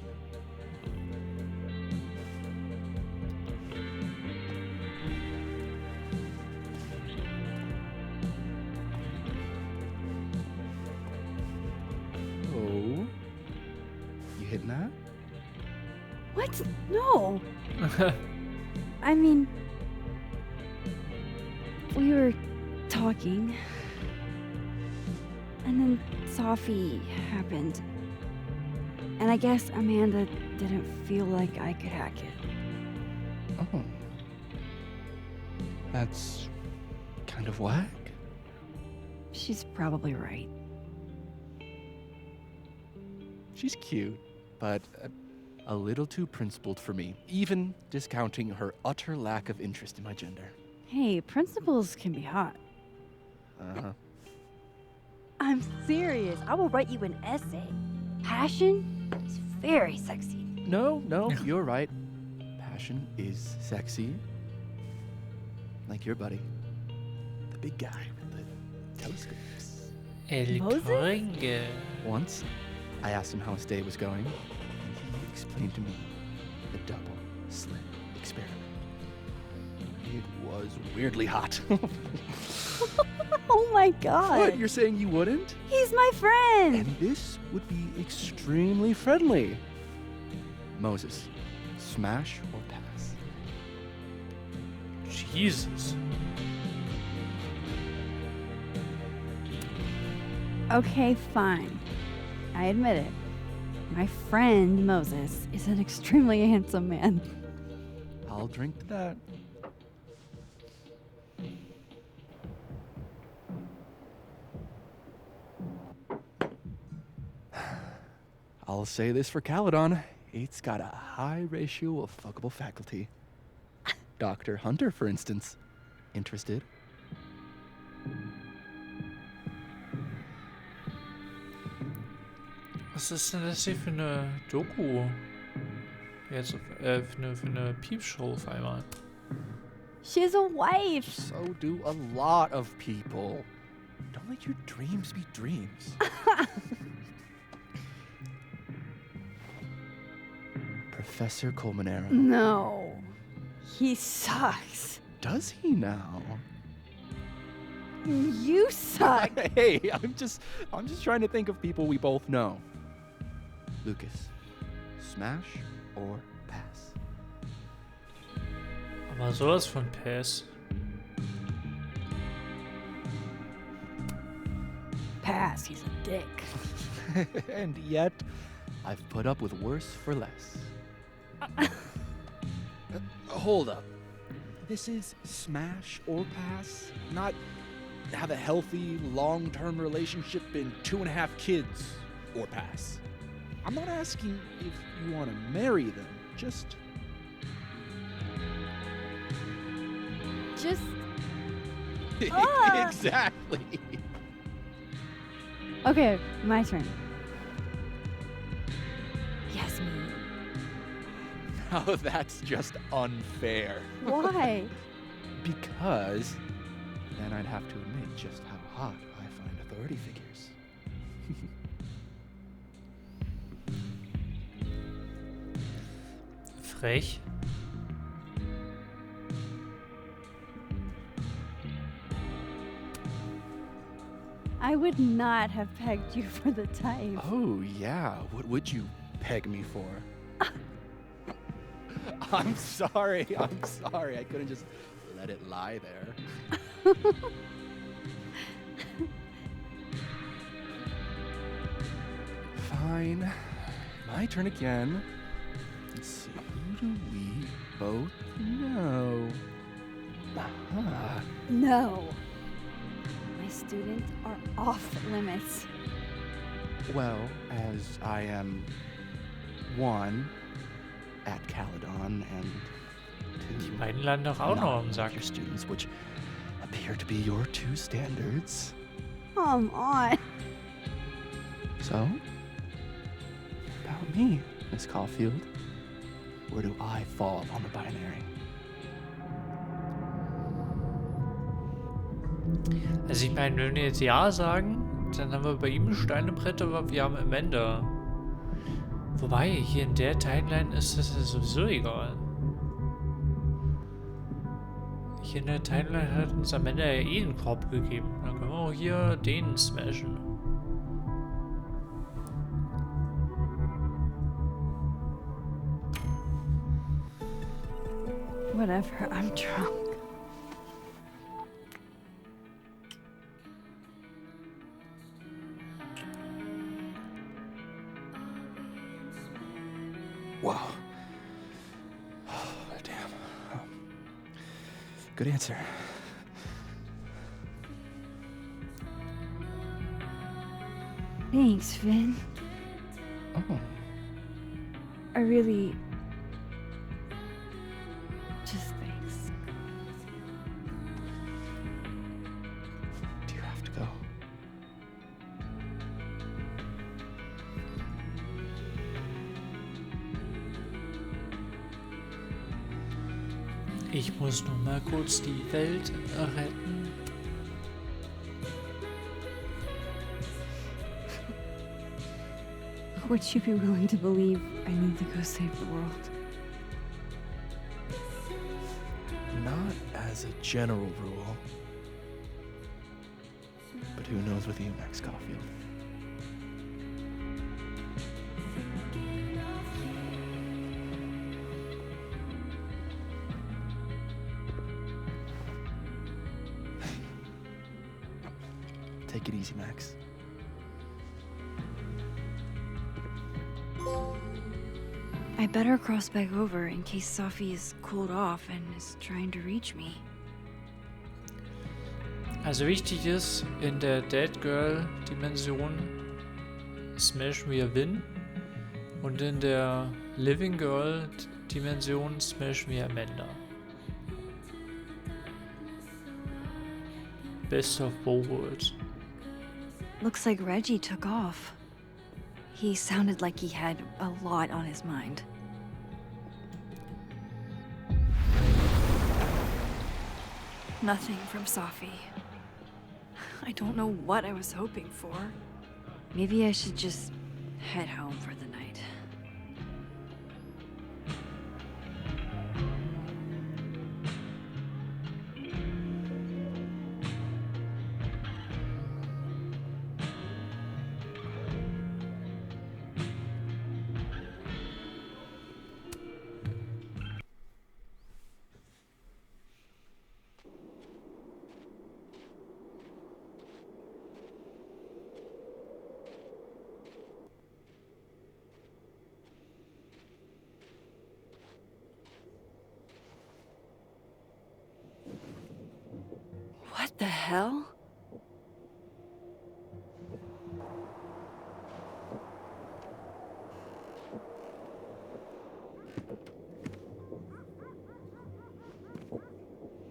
Oh? You hitting that? What? No. I mean, we were talking, and then Sophie happened. And I guess Amanda didn't feel like I could hack it. Oh. That's kind of whack. She's probably right. She's cute, but a little too principled for me, even discounting her utter lack of interest in my gender. Hey, principals can be hot. Uh-huh. I'm serious. I will write you an essay. Passion is very sexy. No, you're right. Passion is sexy. Like your buddy. The big guy with the telescopes. El Gringe. Once, I asked him how his day was going, and he explained to me the double slit experiment. It was weirdly hot. Oh my god. What? You're saying you wouldn't? He's my friend. And this would be extremely friendly. Moses, smash or pass? Jesus. Okay, fine. I admit it. My friend Moses is an extremely handsome man. I'll drink to that. I'll say this for Caledon. It's got a high ratio of fuckable faculty. Dr. Hunter, for instance. Interested? Was ist denn das hier für eine Doku? Jetzt für eine Piepshow auf einmal. She has a wife. So do a lot of people. Don't let your dreams be dreams. Professor Colmenero. No. He sucks. Does he now? You suck. Hey, I'm just trying to think of people we both know. Lucas, smash or pass? Aber sowas von Pass. Pass, he's a dick. And yet, I've put up with worse for less. Hold up. This is smash or pass? Not have a healthy, long-term relationship and 2.5 kids or pass. I'm not asking if you want to marry them, just... Exactly. Okay, my turn. Yes, me. Now that's just unfair. Why? Because then I'd have to admit just how hot I find authority figures. Frech. I would not have pegged you for the type. Oh, yeah. What would you peg me for? I'm sorry. I couldn't just let it lie there. Fine. My turn again. Let's see. Who do we both know? Aha. No. My students are off limits. Well, as I am one at Caledon and two Die beiden landen doch auch noch am Sack. your students, which appear to be your two standards. Come on. So, about me, Miss Caulfield. Where do I fall on the binary? Also ich meine, wenn wir jetzt Ja sagen, dann haben wir bei ihm Steine, Bretter, aber wir haben Amanda. Wobei, hier in der Timeline ist das ja sowieso egal. Hier in der Timeline hat uns Amanda ja eh einen Korb gegeben. Dann können wir auch hier den smashen. Whatever, I'm drunk. Wow. Oh, damn. Good answer. Thanks, Finn. Oh. I really... Just thanks. Do you have to go? Ich muss nur mal kurz die Welt retten. Would you be willing to believe I need to go save the world? Not as a general rule. But who knows with you, Max Caulfield? Take it easy, Max. I better cross back over in case Sophie is cooled off and is trying to reach me. Also wichtig ist, in der Dead Girl Dimension smashen wir Vin und in der Living Girl Dimension smashen wir Amanda. Best of both worlds. Looks like Reggie took off. He sounded like he had a lot on his mind. Nothing from Sophie. I don't know what I was hoping for. Maybe I should just head home for the night. What the hell?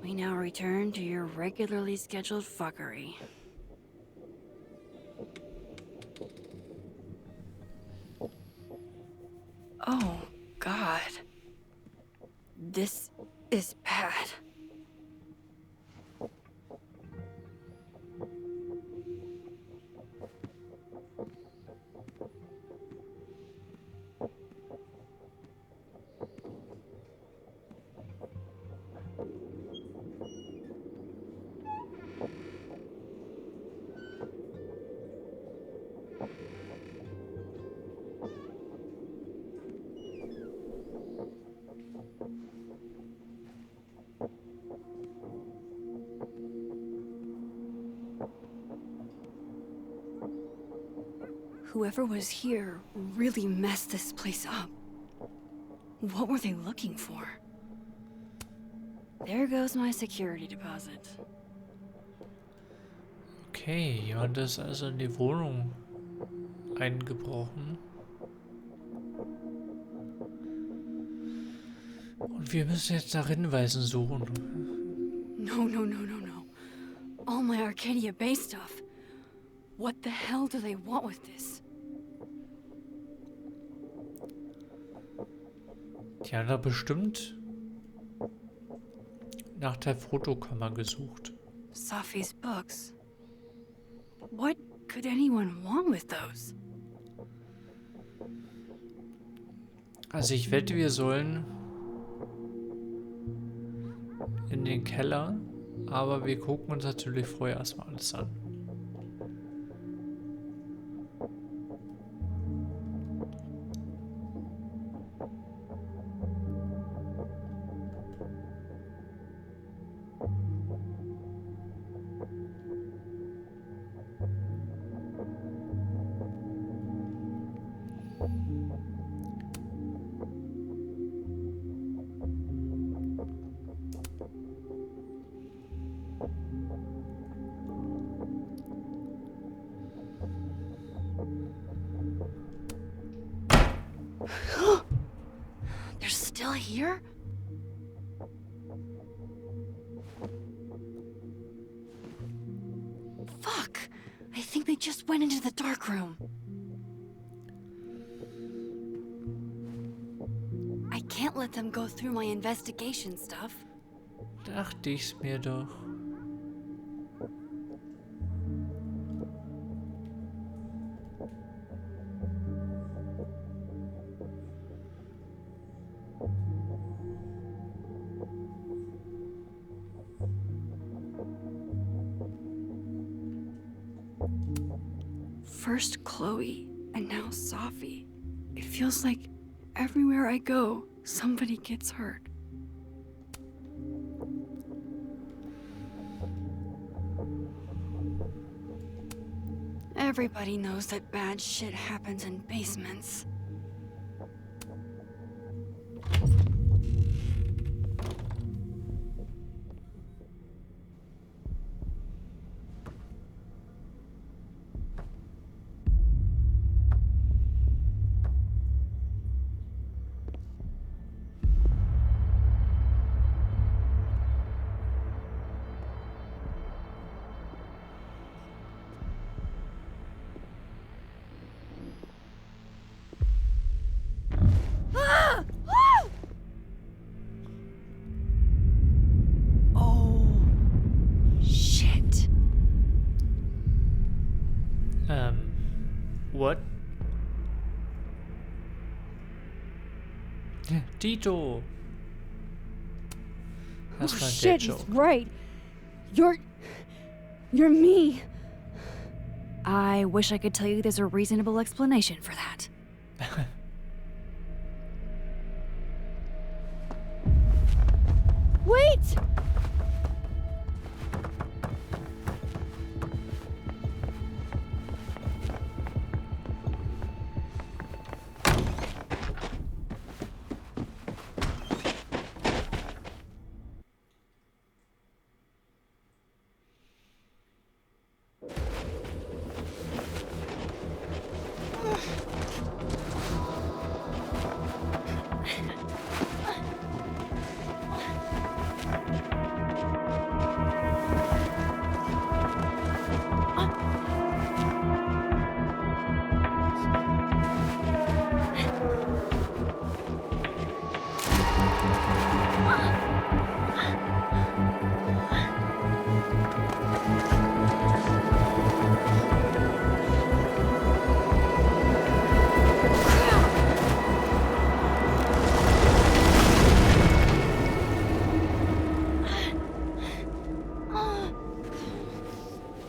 We now return to your regularly scheduled fuckery. Oh, God. This is bad. Whoever was here really messed this place up. What were they looking for? There goes my security deposit. Okay, jemand ist also in die Wohnung eingebrochen. Und wir müssen jetzt nach Hinweisen suchen. No. All my Arcadia Bay stuff. What the hell do they want with this? Die haben da bestimmt nach der Fotokammer gesucht. Safi's books. What could anyone want with those? Also ich wette, wir sollen in den Keller, aber wir gucken uns natürlich vorher erstmal alles an. They're still here? Fuck! I think they just went into the dark room. I can't let them go through my investigation stuff. Dachte ich's mir doch. First Chloe, and now Safi. It feels like everywhere I go, somebody gets hurt. Everybody knows that bad shit happens in basements. What? Tito! That's Oh my shit, dead he's joke. right. You're me. I wish I could tell you there's a reasonable explanation for that. Wait!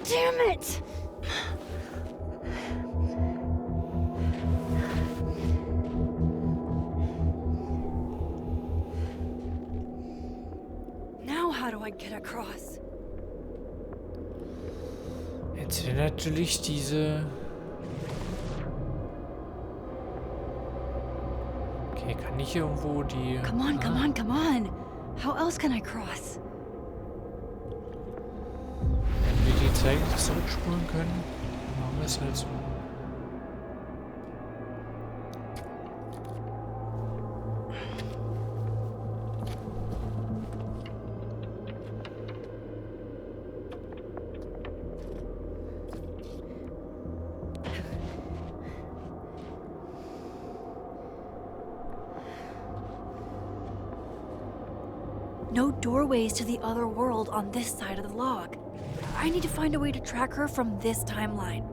Damn it! Now how do I get across? Jetzt wäre natürlich diese Kann ich hier irgendwo die... Come on, come on, come on. How else can I cross? Wenn wir die Zeit zurückspulen können, machen wir es halt so. No doorways to the other world on this side of the log. I need to find a way to track her from this timeline.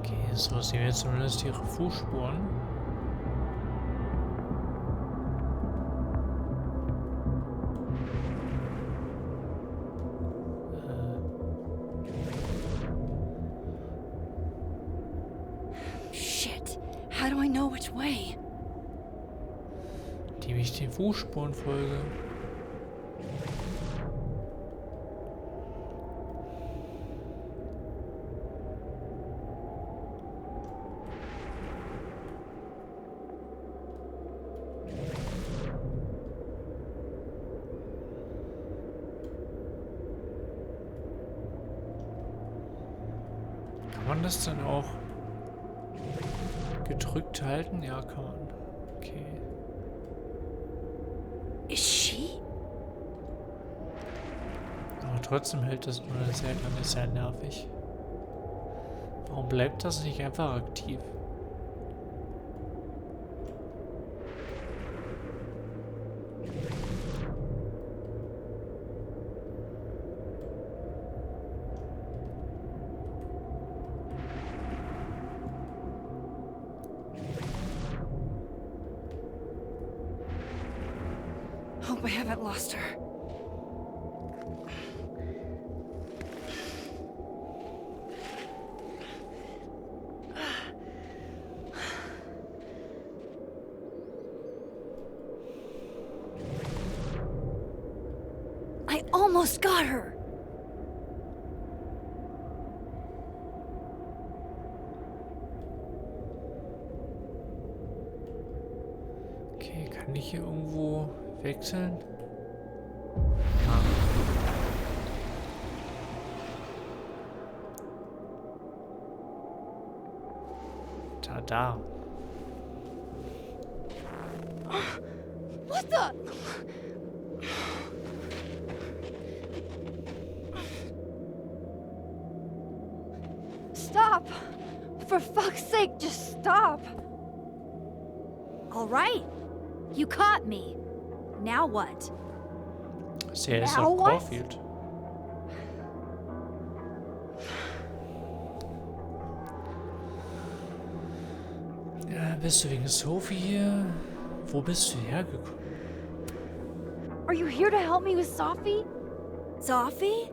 Okay, so sehen wir jetzt zumindest ihre Fußspuren. Shit. How do I know which way? Indem ich den Fußspuren folge. Kann man das dann auch gedrückt halten? Ja, kann man. Okay. Is she? Aber trotzdem hält das nur eine Zeit lang, ist ja nervig. Warum bleibt das nicht einfach aktiv? Hope I haven't lost her. I almost got her. Okay, kann ich hier irgendwo wechseln? Da. What the? Stop! For fuck's sake, just stop! All right. You caught me. Now what? Der ist auf Caulfield. Ja, bist du wegen Sophie hier? Wo bist du hergekommen? Are you here to help me with Sophie? Sophie?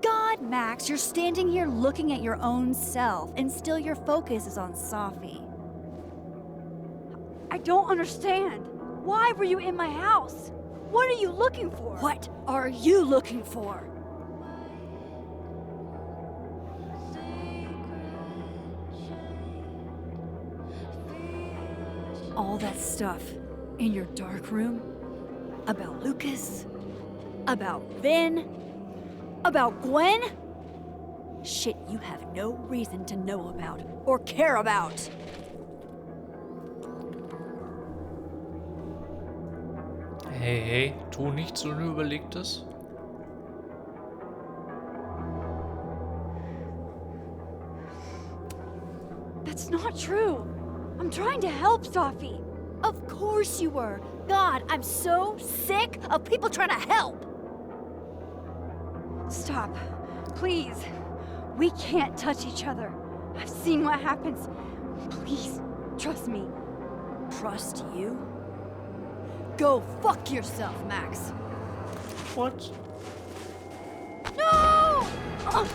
God, Max, you're standing here looking at your own self, and still your focus is on Sophie. I don't understand. Why were you in my house? What are you looking for? What are you looking for? All that stuff in your dark room? About Lucas? About Vin? About Gwen? Shit you have no reason to know about or care about. Hey, hey, tu nichts Unüberlegtes. That's not true. I'm trying to help Sophie. Of course you were. God, I'm so sick of people trying to help. Stop. Please. We can't touch each other. I've seen what happens. Please, trust me. Trust you? Go fuck yourself, Max. What? No! Ugh.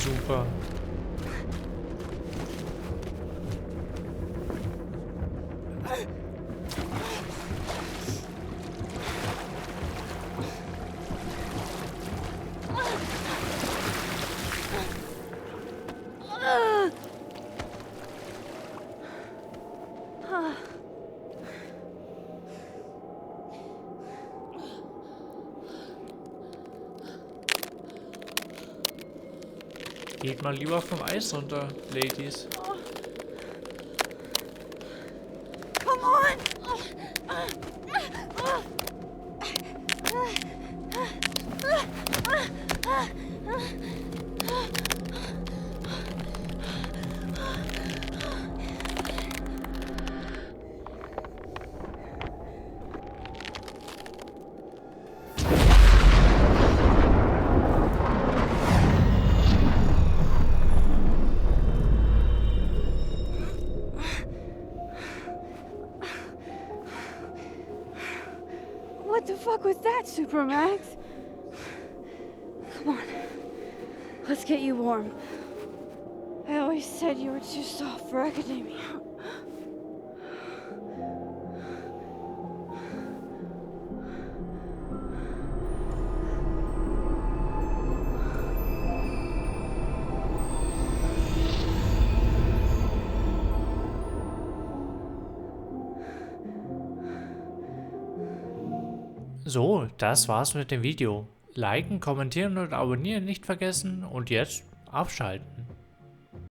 Super. Geht mal lieber vom Eis runter, Ladies. Come on! What the fuck was that, Supermax? Come on. Let's get you warm. I always said you were too soft for academia. So, das war's mit dem Video. Liken, kommentieren und abonnieren nicht vergessen und jetzt abschalten.